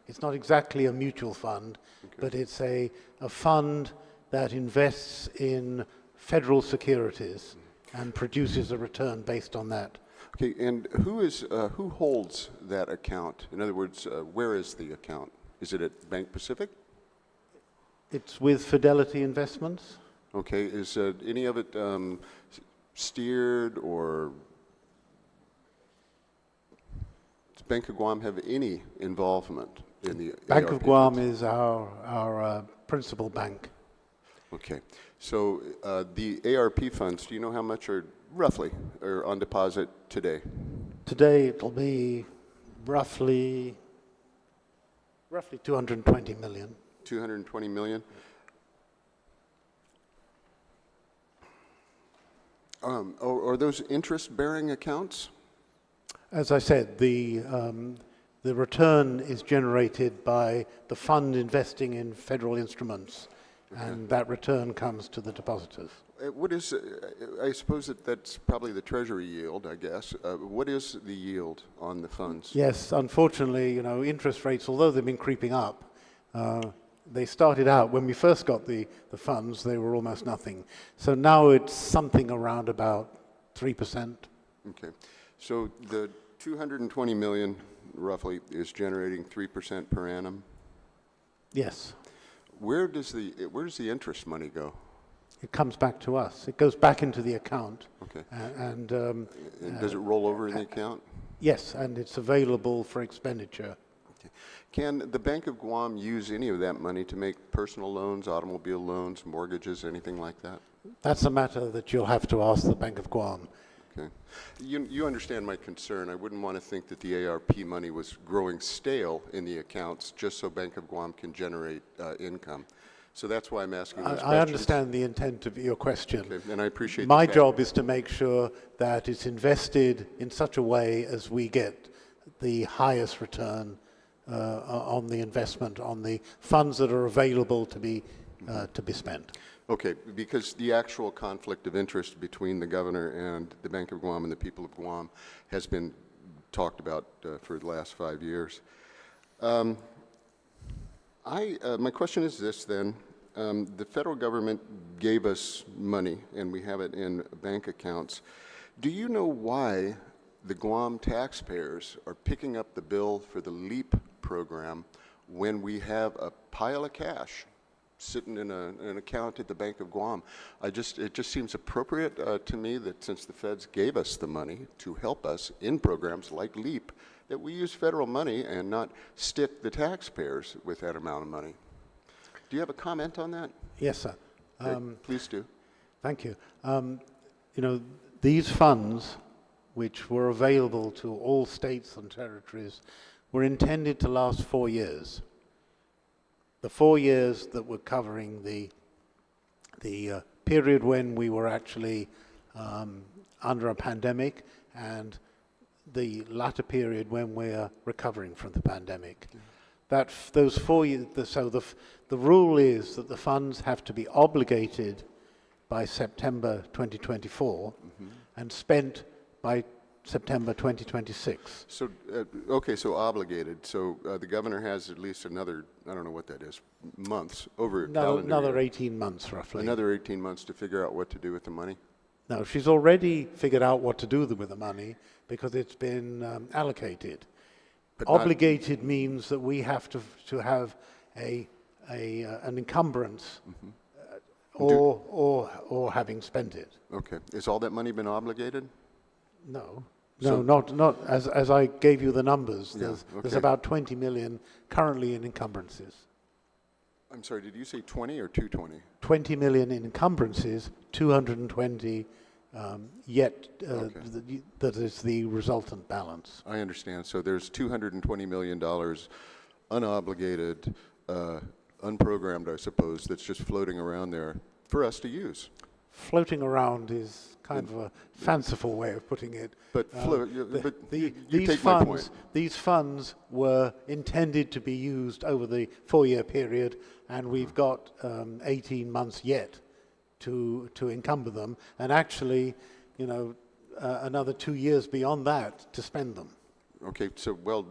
it's not exactly a mutual fund, but it's a fund that invests in federal securities and produces a return based on that. Okay, and who holds that account? In other words, where is the account? Is it at Bank Pacific? It's with Fidelity Investments. Okay, is any of it steered, or does Bank of Guam have any involvement in the Bank ARP of Guam funds? is our principal bank. Okay, so the ARP funds, do you know how much roughly are on deposit today? Today it'll be roughly 220 million. 220 million? Are those interest-bearing accounts? As I said, the return is generated by the fund investing in federal instruments, and that return comes to the depositors. What is, I suppose that's probably the Treasury yield, I guess. What is the yield on the funds? Yes, unfortunately, interest rates, although they've been creeping up, they started out, when we first got the funds, they were almost nothing. So now it's something around about 3%. Okay. So the 220 million roughly is generating 3% per annum. Yes. Where does the interest money go? It comes back to us. It goes back into the account. Okay. And Does it roll over in the account? yes, and it's available for expenditure. Okay. Can the Bank of Guam use any of that money to make personal loans, automobile loans, mortgages, anything like that? That's a matter that you'll have to ask the Bank of Guam. Okay. You understand my concern. I wouldn't want to think that the ARP money was growing stale in the accounts just so Bank of Guam can generate income. So that's why I'm asking those questions. I understand the intent of your question. Okay, and I appreciate My the job is to make sure that it's invested in such a way as we get the highest return on the investment, on the funds that are available to be spent. Okay, because the actual conflict of interest between the governor and the Bank of Guam and the people of Guam has been talked about for the last 5 years. My question is this then. The federal government gave us money and we have it in bank accounts. Do you know why the Guam taxpayers are picking up the bill for the LEAP program when we have a pile of cash sitting in an account at the Bank of Guam? It just seems appropriate to me that since the feds gave us the money to help us in programs like LEAP, that we use federal money and not stick the taxpayers with that amount of money. Do you have a comment on that? Yes, sir. Okay, please do. Thank you. You know, these funds, which were available to all states and territories, were intended to last 4 years. The 4 years that were covering the period when we were actually under a pandemic and the latter period when we're recovering from the pandemic. Those 4 years, so the rule is that the funds have to be obligated by September 2024 and spent by September 2026. So, okay, so obligated. So the governor has at least another, I don't know what that is, months, over a calendar Another year. 18 months, roughly. Another 18 months to figure out what to do with the money? No, she's already figured out what to do with the money because it's been allocated. But not- Obligated means that we have to have an encumbrance or having spent it. Okay. Has all that money been obligated? No. So- No, not as I gave you the numbers. Yeah, There's okay. about 20 million currently in encumbrances. I'm sorry, did you say 20 or 220? 20 million in encumbrances, 220 yet that is the resultant balance. I understand. So there's $220 million unobligated, unprogrammed, I suppose, that's just floating around there for us to use. Floating around is kind of a fanciful way of putting it. But you These take my point. These funds were intended to be used over the 4-year period, and we've got 18 months yet to encumber them, and actually, you know, another 2 years beyond that to spend them. Okay, so, well,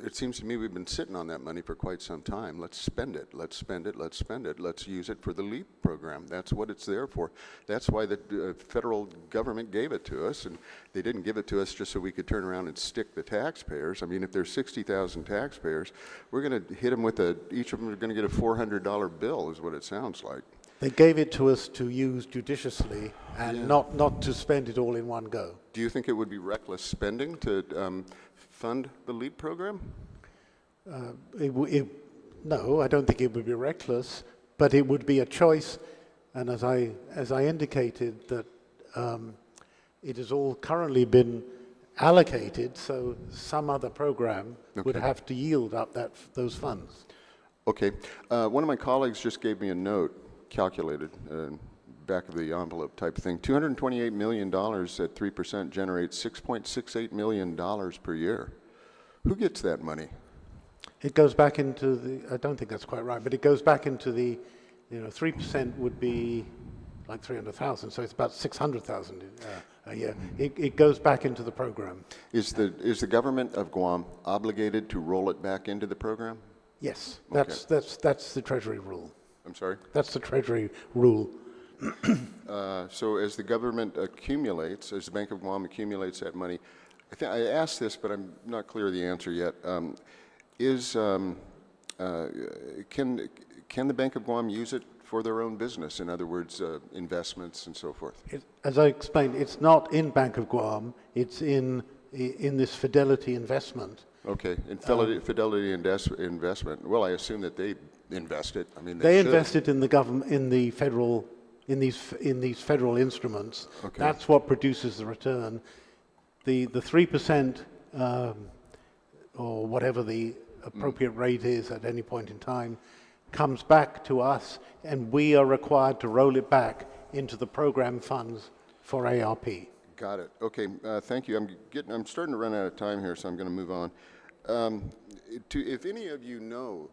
it seems to me we've been sitting on that money for quite some time. Let's spend it. Let's spend it. Let's spend it. Let's use it for the LEAP program. That's what it's there for. That's why the federal government gave it to us, and they didn't give it to us just so we could turn around and stick the taxpayers. I mean, if there's 60,000 taxpayers, we're going to hit them with each of them are going to get a $400 bill is what it sounds like. They gave it to us to use judiciously and not to spend it all in one go. Do you think it would be reckless spending to fund the LEAP program? No, I don't think it would be reckless, but it would be a choice. And as I indicated, that it has all currently been allocated, so some other program would Okay. have to yield up those funds. Okay. One of my colleagues just gave me a note, calculated, back of the envelope type thing. $228 million at 3% generates $6.68 million per year. Who gets that money? It goes back into the, I don't think that's quite right, but it goes back into the, 3% would be like 300,000, so it's about 600,000 a year. It goes back into the program. Is the government of Guam obligated to roll it back into the program? Yes, Okay. that's the Treasury rule. I'm sorry? That's the Treasury rule. So as the government accumulates, as the Bank of Guam accumulates that money, I asked this, but I'm not clear of the answer yet. Can the Bank of Guam use it for their own business? In other words, investments and so forth? As I explained, it's not in Bank of Guam, it's in this Fidelity investment. Okay, and Fidelity investment. Well, I assume that they invest it. I mean, They should. invest it in the government, in these federal instruments. Okay. That's what produces the return. The 3%, or whatever the appropriate rate is at any point in time, comes back to us, and we are required to roll it back into the program funds for ARP. Got it. Okay, thank you. I'm starting to run out of time here, so I'm going to move on. If any of you know,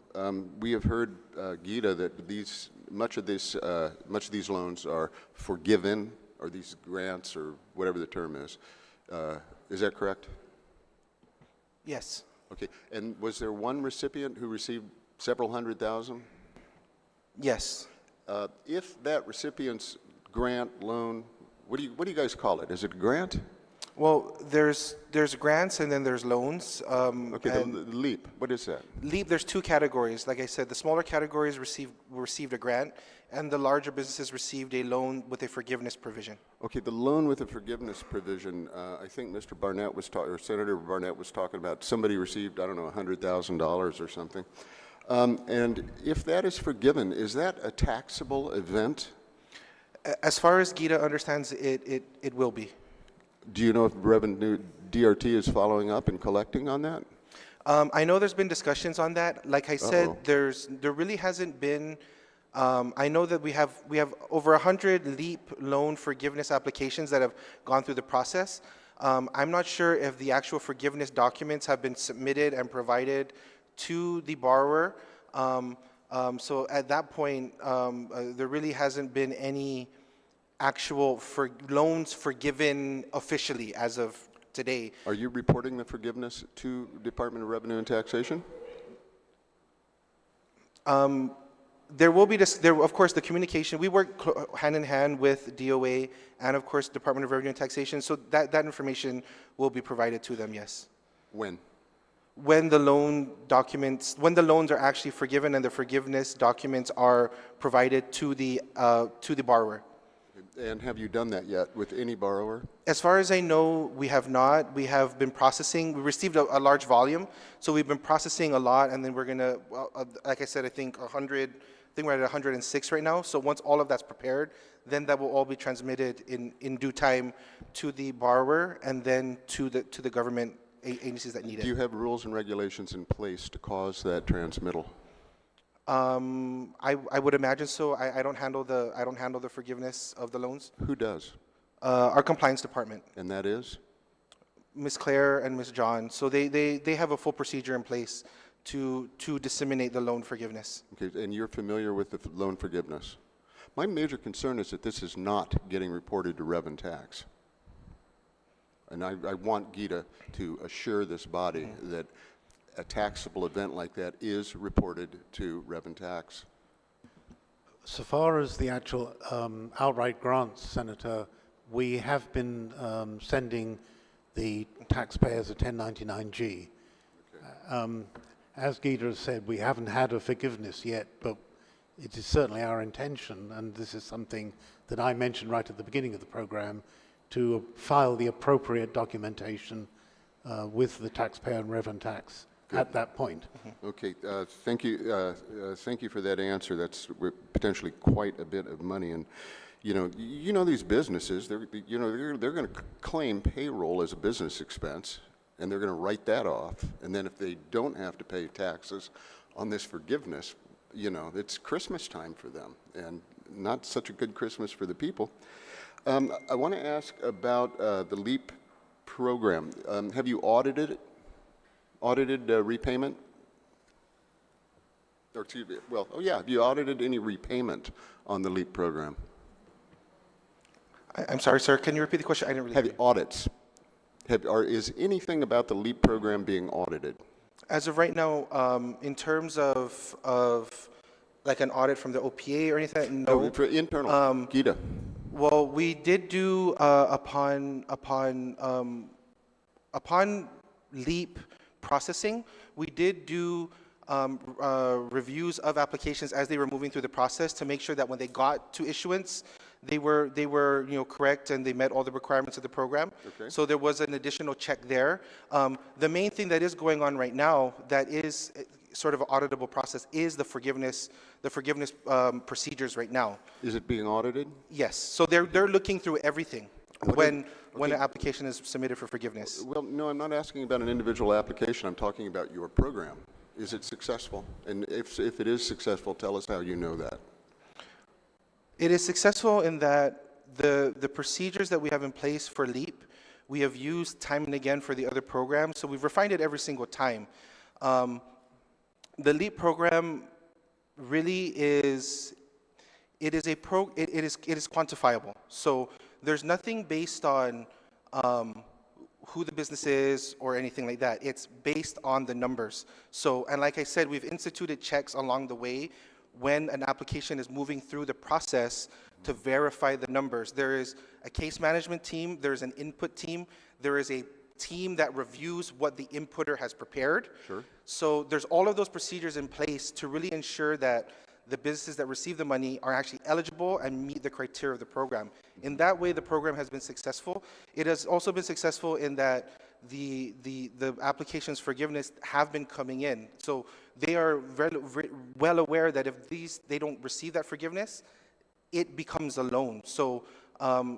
we have heard, Gita, that much of these loans are forgiven, or these grants, or whatever the term is. Is that correct? Yes. Okay. And was there one recipient who received several $100,000? Yes. If that recipient's grant, loan, what do you guys call it? Is it a grant? Well, there's grants and then there's loans. Okay, the LEAP, what is that? LEAP, there's two categories. Like I said, the smaller categories received a grant, and the larger businesses received a loan with a forgiveness provision. Okay, the loan with a forgiveness provision, I think Mr. Barnett was talking, or Senator Barnett was talking about somebody received, I don't know, $100,000 or something. And if that is forgiven, is that a taxable event? As far as Gita understands, it will be. Do you know if Revenue DRT is following up and collecting on that? I know there's been discussions on that. Like I said, there really hasn't been. I know that we have over 100 LEAP loan forgiveness applications that have gone through the process. I'm not sure if the actual forgiveness documents have been submitted and provided to the borrower. So at that point, there really hasn't been any actual loans forgiven officially as of today. Are you reporting the forgiveness to Department of Revenue and Taxation? There will be of course, the communication. We work hand in hand with DOA and, of course, Department of Revenue and Taxation. So that information will be provided to them. Yes. When? When the loans are actually forgiven and the forgiveness documents are provided to the borrower. And have you done that yet with any borrower? As far as I know, we have not. We have been processing. We received a large volume, so we've been processing a lot, and then we're gonna, like I said, I think 100. I think we're at 106 right now. So once all of that's prepared, then that will all be transmitted in due time to the borrower and then to the government agencies that need it. Do you have rules and regulations in place to cause that transmittal? I would imagine so. I don't handle the forgiveness of the loans. Who does? Our compliance department. And that is? Ms. Claire and Ms. John. So they have a full procedure in place to disseminate the loan forgiveness. Okay, and you're familiar with the loan forgiveness. My major concern is that this is not getting reported to Rev and Tax. And I want Gita to assure this body that a taxable event like that is reported to Rev and Tax. So far as the actual outright grants, Senator, we have been sending the taxpayers a 1099-G. Okay. As Gita has said, we haven't had a forgiveness yet, but it is certainly our intention, and this is something that I mentioned right at the beginning of the program, to file the appropriate documentation with the taxpayer and Rev and Tax at that point. Okay, thank you. Thank you for that answer. That's potentially quite a bit of money, and you know these businesses. They're going to claim payroll as a business expense, and they're going to write that off. And then if they don't have to pay taxes on this forgiveness, it's Christmas time for them, and not such a good Christmas for the people. I want to ask about the LEAP program. Have you audited it? Audited repayment? Or excuse me, well, oh yeah, have you audited any repayment on the LEAP program? I'm sorry, sir, can you repeat the question? I didn't really Have you audits? Is anything about the LEAP program being audited? As of right now, in terms of like an audit from the OPA or anything, no. For internal, Gita. Well, we did do upon upon LEAP processing, we did do reviews of applications as they were moving through the process to make sure that when they got to issuance, they were correct and they met all the requirements of the program. Okay. So there was an additional check there. The main thing that is going on right now that is sort of an auditable process is the forgiveness procedures right now. Is it being audited? Yes. So they're looking through everything when an application is submitted for forgiveness. Well, no, I'm not asking about an individual application. I'm talking about your program. Is it successful? And if it is successful, tell us how you know that. It is successful in that the procedures that we have in place for LEAP, we have used time and again for the other programs, so we've refined it every single time. The LEAP program really is, it is quantifiable. So there's nothing based on who the business is or anything like that. It's based on the numbers. So, and like I said, we've instituted checks along the way when an application is moving through the process to verify the numbers. There is a case management team, there's an input team, there is a team that reviews what the inputter has prepared. Sure. So there's all of those procedures in place to really ensure that the businesses that receive the money are actually eligible and meet the criteria of the program. In that way, the program has been successful. It has also been successful in that the applications forgiveness have been coming in. So they are very well aware that if they don't receive that forgiveness, it becomes a loan. So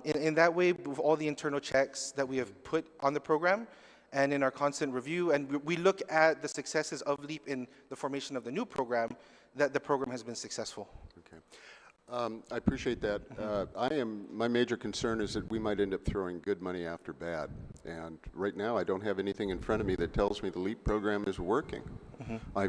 in that way, with all the internal checks that we have put on the program and in our constant review, and we look at the successes of LEAP in the formation of the new program, that the program has been successful. Okay. I appreciate that. My major concern is that we might end up throwing good money after bad. And right now, I don't have anything in front of me that tells me the LEAP program is working. I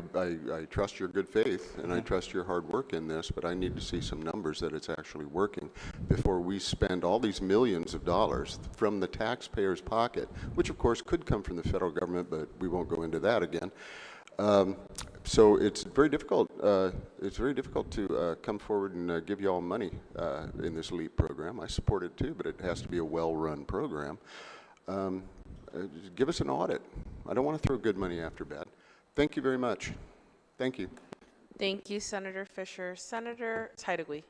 trust your good faith, and I trust your hard work in this, but I need to see some numbers that it's actually working before we spend all these millions of dollars from the taxpayer's pocket, which of course could come from the federal government, but we won't go into that again. So it's very difficult. It's very difficult to come forward and give you all money in this LEAP program. I support it too, but it has to be a well-run program. Give us an audit. I don't want to throw good money after bad. Thank you very much. Thank you. Thank you, Senator Fisher. Senator Titagui.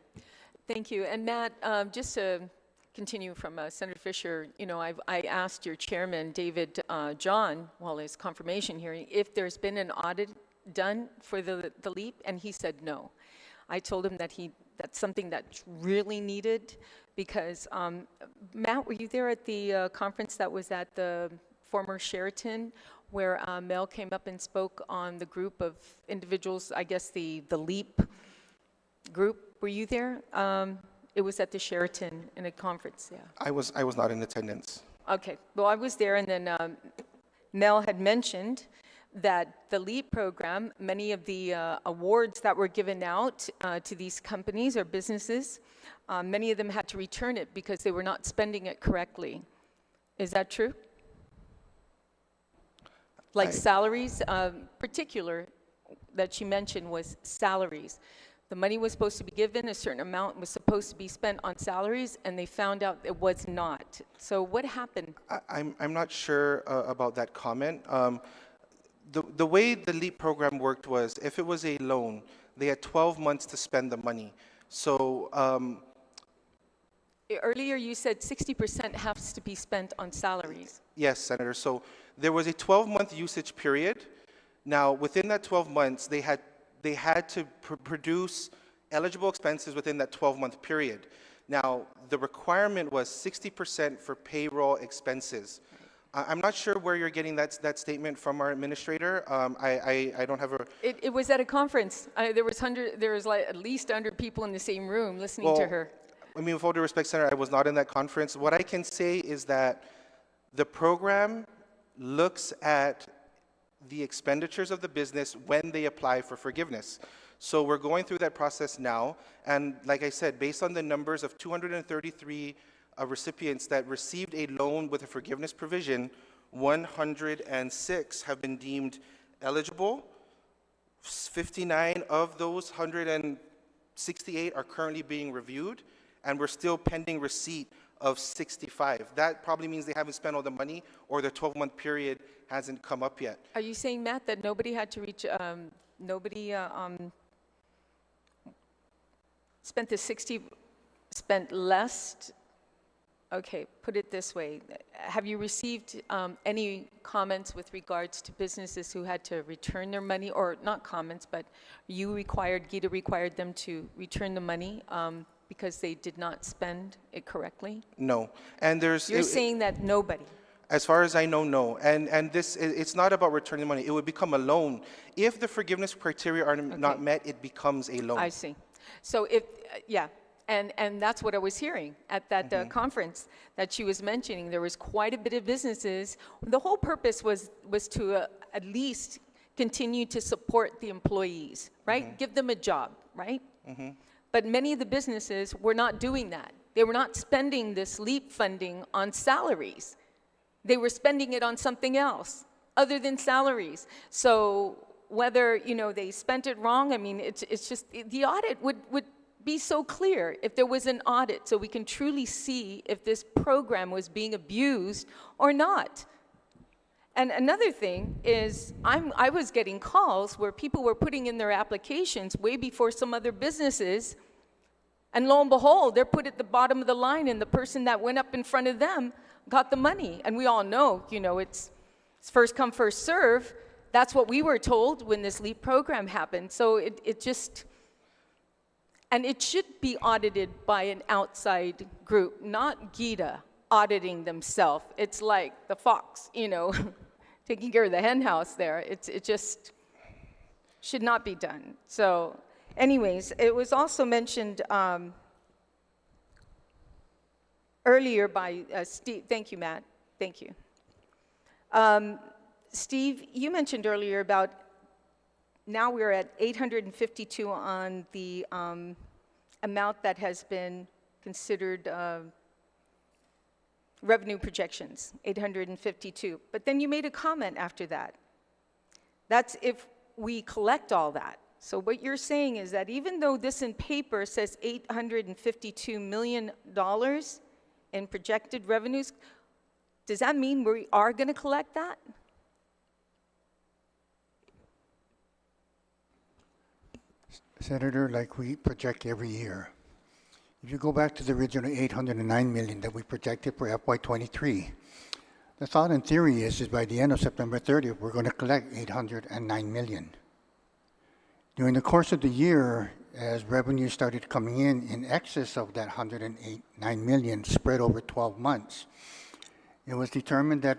Thank you. And Matt, just to continue from Senator Fisher, I asked your chairman, David John, while his confirmation hearing, if there's been an audit done for the LEAP, and he said no. I told him that that's something that's really needed because, Matt, were you there at the conference that was at the former Sheraton where Mel came up and spoke on the group of individuals, I guess the LEAP group? Were you there? It was at the Sheraton in a conference, yeah. I was not in attendance. Okay, well, I was there, and then Mel had mentioned that the LEAP program, many of the awards that were given out to these companies or businesses, many of them had to return it because they were not spending it correctly. Is that true? Like salaries, particular that she mentioned was salaries. The money was supposed to be given, a certain amount was supposed to be spent on salaries, and they found out it was not. So what happened? I'm not sure about that comment. The way the LEAP program worked was, if it was a loan, they had 12 months to spend the money. So earlier you said 60% has to be spent on salaries. Yes, Senator. So there was a 12-month usage period. Now, within that 12 months, they had to produce eligible expenses within that 12-month period. Now, the requirement was 60% for payroll expenses. I'm not sure where you're getting that statement from our administrator. I don't have a... It was at a conference. There was like at least 100 people in the same room listening to her. I mean, with all due respect, Senator, I was not in that conference. What I can say is that the program looks at the expenditures of the business when they apply for forgiveness. So we're going through that process now. And like I said, based on the numbers of 233 recipients that received a loan with a forgiveness provision, 106 have been deemed eligible. 59 of those 168 are currently being reviewed, and we're still pending receipt of 65. That probably means they haven't spent all the money, or their 12-month period hasn't come up yet. Are you saying, Matt, that nobody had to reach, spent the 60, spent less? Okay, put it this way. Have you received any comments with regards to businesses who had to return their money, or not comments, but GITA required them to return the money because they did not spend it correctly? No. And there's... You're saying that nobody? As far as I know, no. And this, it's not about returning money. It would become a loan. If the forgiveness criteria are not met, it becomes a loan. I see. So if, yeah, and that's what I was hearing at that conference that she was mentioning. There was quite a bit of businesses. The whole purpose was to at least continue to support the employees, right? Give them a job, right? But many of the businesses were not doing that. They were not spending this LEAP funding on salaries. They were spending it on something else other than salaries. So whether, you know, they spent it wrong, I mean, it's just, the audit would be so clear if there was an audit so we can truly see if this program was being abused or not. And another thing is I was getting calls where people were putting in their applications way before some other businesses, and lo and behold, they're put at the bottom of the line, and the person that went up in front of them got the money. And we all know, you know, it's first come, first serve. That's what we were told when this LEAP program happened. So it just, and it should be audited by an outside group, not GITA auditing themselves. It's like the fox, you know, taking care of the hen house there. It just should not be done. So anyways, it was also mentioned earlier by Steve. Thank you, Matt. Thank you. Steve, you mentioned earlier about now we're at 852 on the amount that has been considered revenue projections, 852. But then you made a comment after that. That's if we collect all that. So what you're saying is that even though this in paper says $852 million in projected revenues, does that mean we are going to collect that? Senator, like we project every year, if you go back to the original 809 million that we projected for FY23, the thought in theory is by the end of September 30th, we're going to collect 809 million. During the course of the year, as revenue started coming in excess of that 109 million spread over 12 months, it was determined that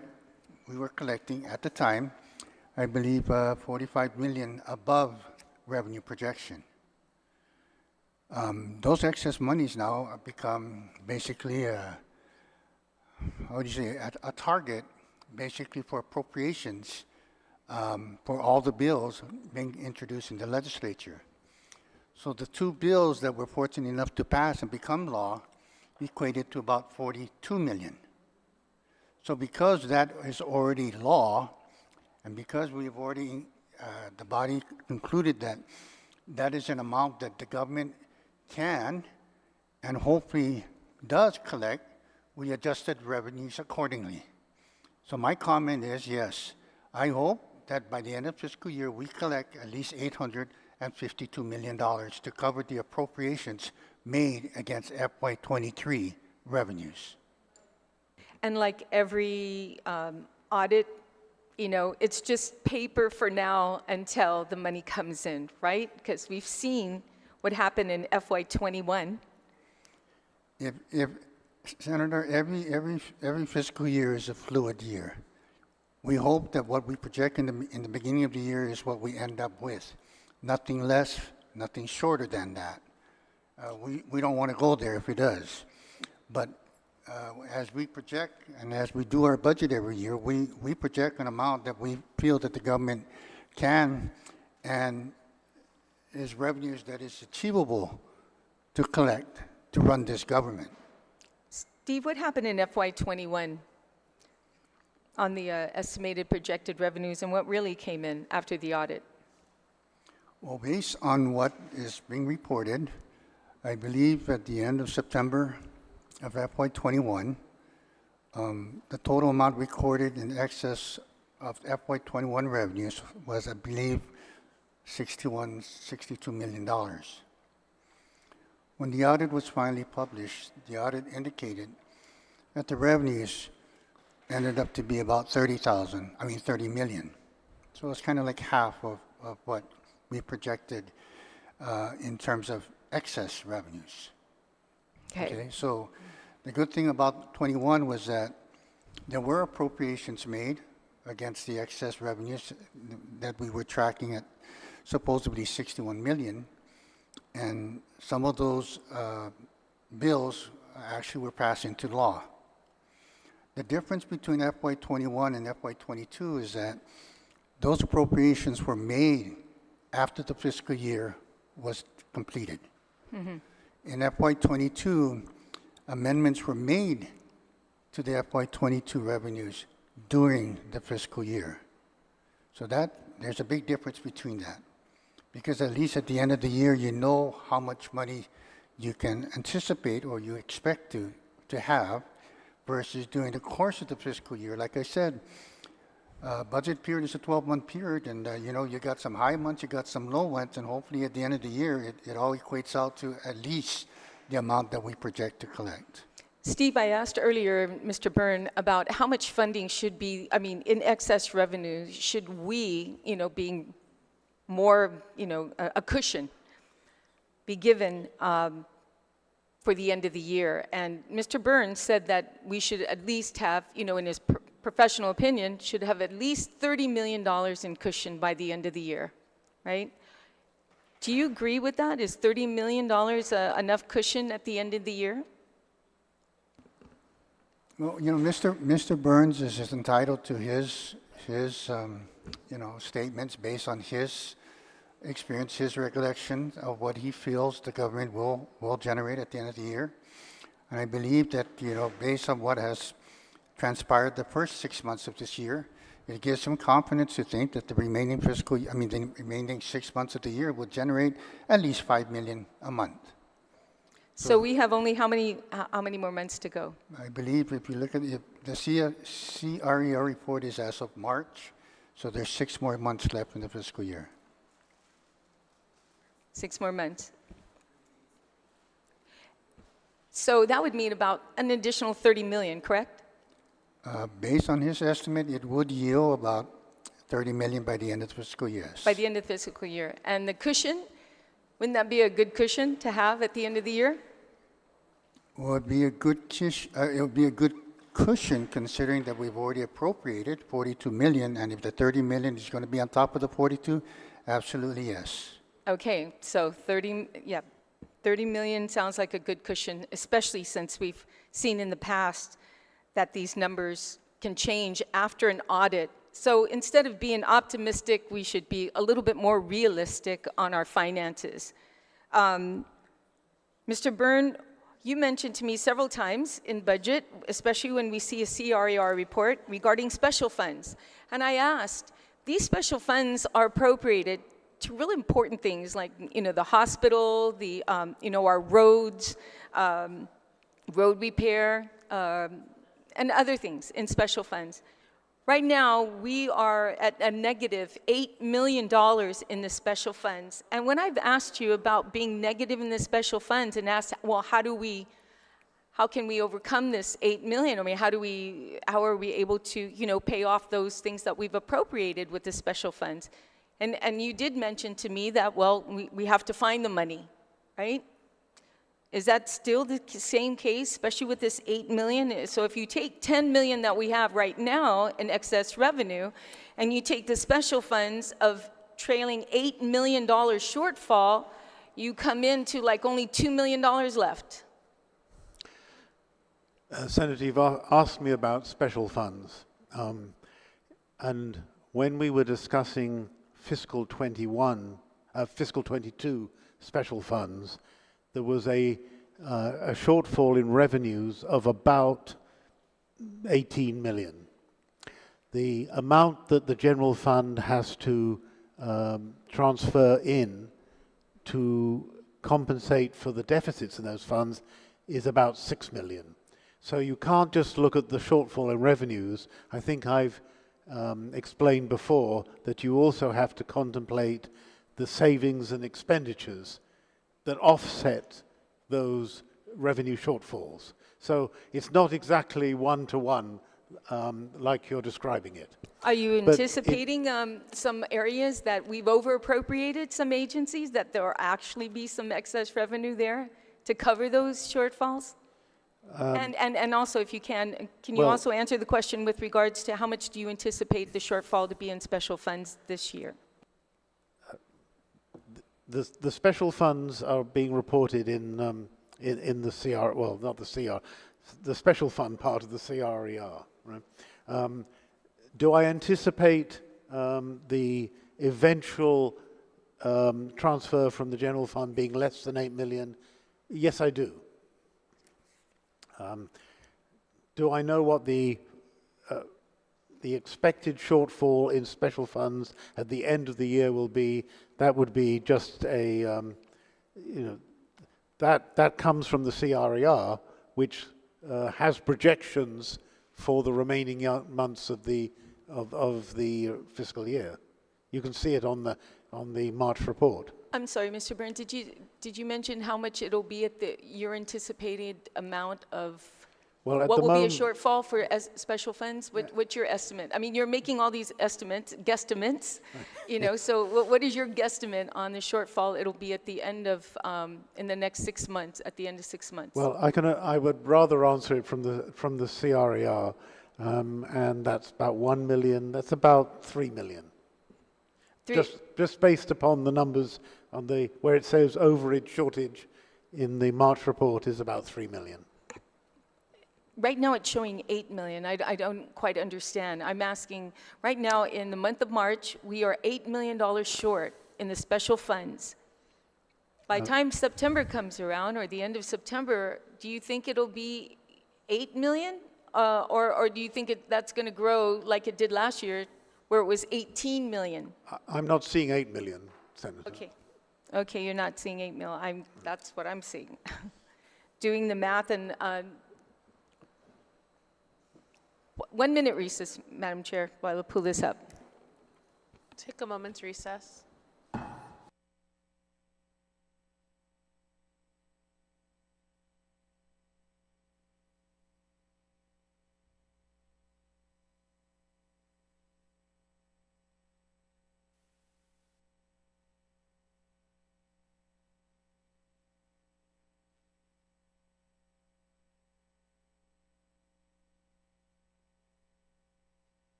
we were collecting at the time, I believe, 45 million above revenue projection. Those excess monies now have become basically a target basically for appropriations for all the bills being introduced in the legislature. So the two bills that we're fortunate enough to pass and become law equated to about 42 million. So because that is already law, and because we've already, the body concluded that that is an amount that the government can and hopefully does collect, we adjusted revenues accordingly. So my comment is, yes, I hope that by the end of fiscal year, we collect at least $852 million to cover the appropriations made against FY23 revenues. And like every audit, you know, it's just paper for now until the money comes in, right? Because we've seen what happened in FY21. If Senator, every fiscal year is a fluid year. We hope that what we project in the beginning of the year is what we end up with. Nothing less, nothing shorter than that. We don't want to go there if it does. But as we project and as we do our budget every year, we project an amount that we feel that the government can and is revenues that is achievable to collect to run this government. Steve, what happened in FY21 on the estimated projected revenues, and what really came in after the audit? Well, based on what is being reported, I believe at the end of September of FY21, the total amount recorded in excess of FY21 revenues was, I believe, $62 million. When the audit was finally published, the audit indicated that the revenues ended up to be about 30 million. So it's kind of like half of what we projected in terms of excess revenues. Okay. So the good thing about 21 was that there were appropriations made against the excess revenues that we were tracking at supposedly 61 million, and some of those bills actually were passed into law. The difference between FY21 and FY22 is that those appropriations were made after the fiscal year was completed. In FY22, amendments were made to the FY22 revenues during the fiscal year. So there's a big difference between that. Because at least at the end of the year, you know how much money you can anticipate or you expect to have versus during the course of the fiscal year. Like I said, budget period is a 12-month period, and you got some high months, you got some low months, and hopefully at the end of the year, it all equates out to at least the amount that we project to collect. Steve, I asked earlier, Mr. Byrne, about how much funding should be, in excess revenue, should we, being more, a cushion, be given for the end of the year. And Mr. Byrne said that we should at least have, in his professional opinion, should have at least $30 million in cushion by the end of the year, right? Do you agree with that? Is $30 million enough cushion at the end of the year? Well, Mr. Burns is entitled to his statements based on his experience, his recollection of what he feels the government will generate at the end of the year. And I believe that, based on what has transpired the first 6 months of this year, it gives him confidence to think that the remaining the remaining 6 months of the year will generate at least $5 million a month. So we have only how many more months to go? I believe if you look at the CRER report is as of March, so there's 6 more months left in the fiscal year. 6 more months. So that would mean about an additional 30 million, correct? Based on his estimate, it would yield about 30 million by the end of the fiscal year. By the end of the fiscal year. And the cushion, wouldn't that be a good cushion to have at the end of the year? Well, it would be a good cushion considering that we've already appropriated 42 million, and if the 30 million is going to be on top of the 42, absolutely yes. Okay, so 30 million sounds like a good cushion, especially since we've seen in the past that these numbers can change after an audit. So instead of being optimistic, we should be a little bit more realistic on our finances. Mr. Byrne, you mentioned to me several times in budget, especially when we see a CRER report regarding special funds. And I asked, these special funds are appropriated to really important things like, the hospital, our roads, road repair, and other things in special funds. Right now, we are at a negative $8 million in the special funds. And when I've asked you about being negative in the special funds and asked, well, how can we overcome this $8 million? How are we able to, pay off those things that we've appropriated with the special funds? And you did mention to me that, well, we have to find the money, right? Is that still the same case, especially with this $8 million? So if you take $10 million that we have right now in excess revenue, and you take the special funds of trailing $8 million shortfall, you come into like only $2 million left. Senator, you've asked me about special funds. And when we were discussing fiscal 22 special funds, there was a shortfall in revenues of about 18 million. The amount that the general fund has to transfer in to compensate for the deficits in those funds is about 6 million. So you can't just look at the shortfall in revenues. I think I've explained before that you also have to contemplate the savings and expenditures that offset those revenue shortfalls. So it's not exactly one-to-one like you're describing it. Are you But anticipating some areas that we've over-appropriated some agencies, that there will actually be some excess revenue there to cover those shortfalls? And also, if you can you well- also answer the question with regards to how much do you anticipate the shortfall to be in special funds this year? The special funds are being reported in the CR, well, not the CR, the special fund part of the CRER, right? Do I anticipate the eventual transfer from the general fund being less than 8 million? Yes, I do. Do I know what the expected shortfall in special funds at the end of the year will be? That would be just a, that comes from the CRER, which has projections for the remaining months of the fiscal year. You can see it on the March report. I'm sorry, Mr. Byrne, did you mention how much it'll be at your anticipated amount of, Well, at what the will be a moment, shortfall for special funds? What's your estimate? I mean, you're making all these estimates, guesstimates, so what is your guesstimate on the shortfall it'll be at the end of, in the next 6 months, at the end of 6 months? well, I would rather answer it from the CRER, and that's about 1 million. That's about 3 million. Just based upon the numbers on where it says overage shortage in the March report is about 3 million. Right now, it's showing 8 million. I don't quite understand. I'm asking, right now, in the month of March, we are $8 million short in the special funds. By the time September comes around, or the end of September, do you think it'll be 8 million? Or do you think that's going to grow like it did last year, where it was 18 million? I'm not seeing 8 million, Senator. Okay, you're not seeing 8 million. That's what I'm seeing. Doing the math, and 1 minute recess, Madam Chair, while I pull this up. Take a moment's recess.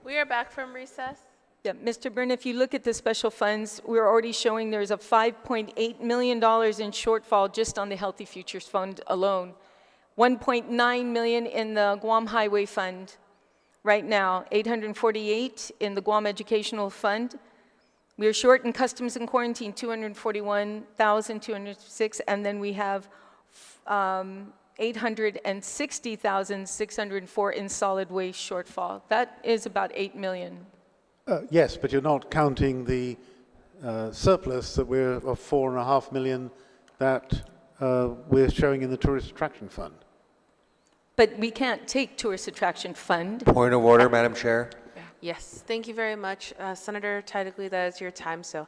We are back from recess. Yeah, Mr. Byrne, if you look at the special funds, we're already showing there's a $5.8 million in shortfall just on the Healthy Futures Fund alone. 1.9 million in the Guam Highway Fund right now, 848 in the Guam Educational Fund. We are short in Customs and Quarantine, 241,206, and then we have 860,604 in solid waste shortfall. That is about 8 million. Yes, but you're not counting the surplus that we're of 4.5 million that we're showing in the Tourist Attraction Fund. But we can't take Tourist Attraction Fund. Point of order, Madam Chair. Yes, thank you very much. Senator Tidegly, that is your time, so.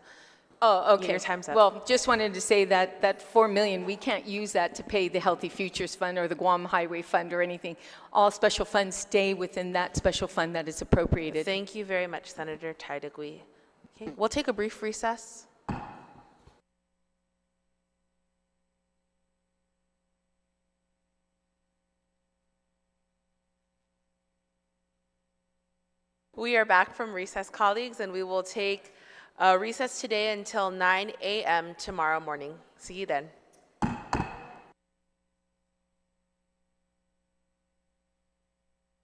Oh, okay. Your time's up. Well, just wanted to say that 4 million, we can't use that to pay the Healthy Futures Fund or the Guam Highway Fund or anything. All special funds stay within that special fund that is appropriated. Thank you very much, Senator Tidegly. Okay, we'll take a brief recess. We are back from recess, colleagues, and we will take recess today until 9 a.m. tomorrow morning. See you then.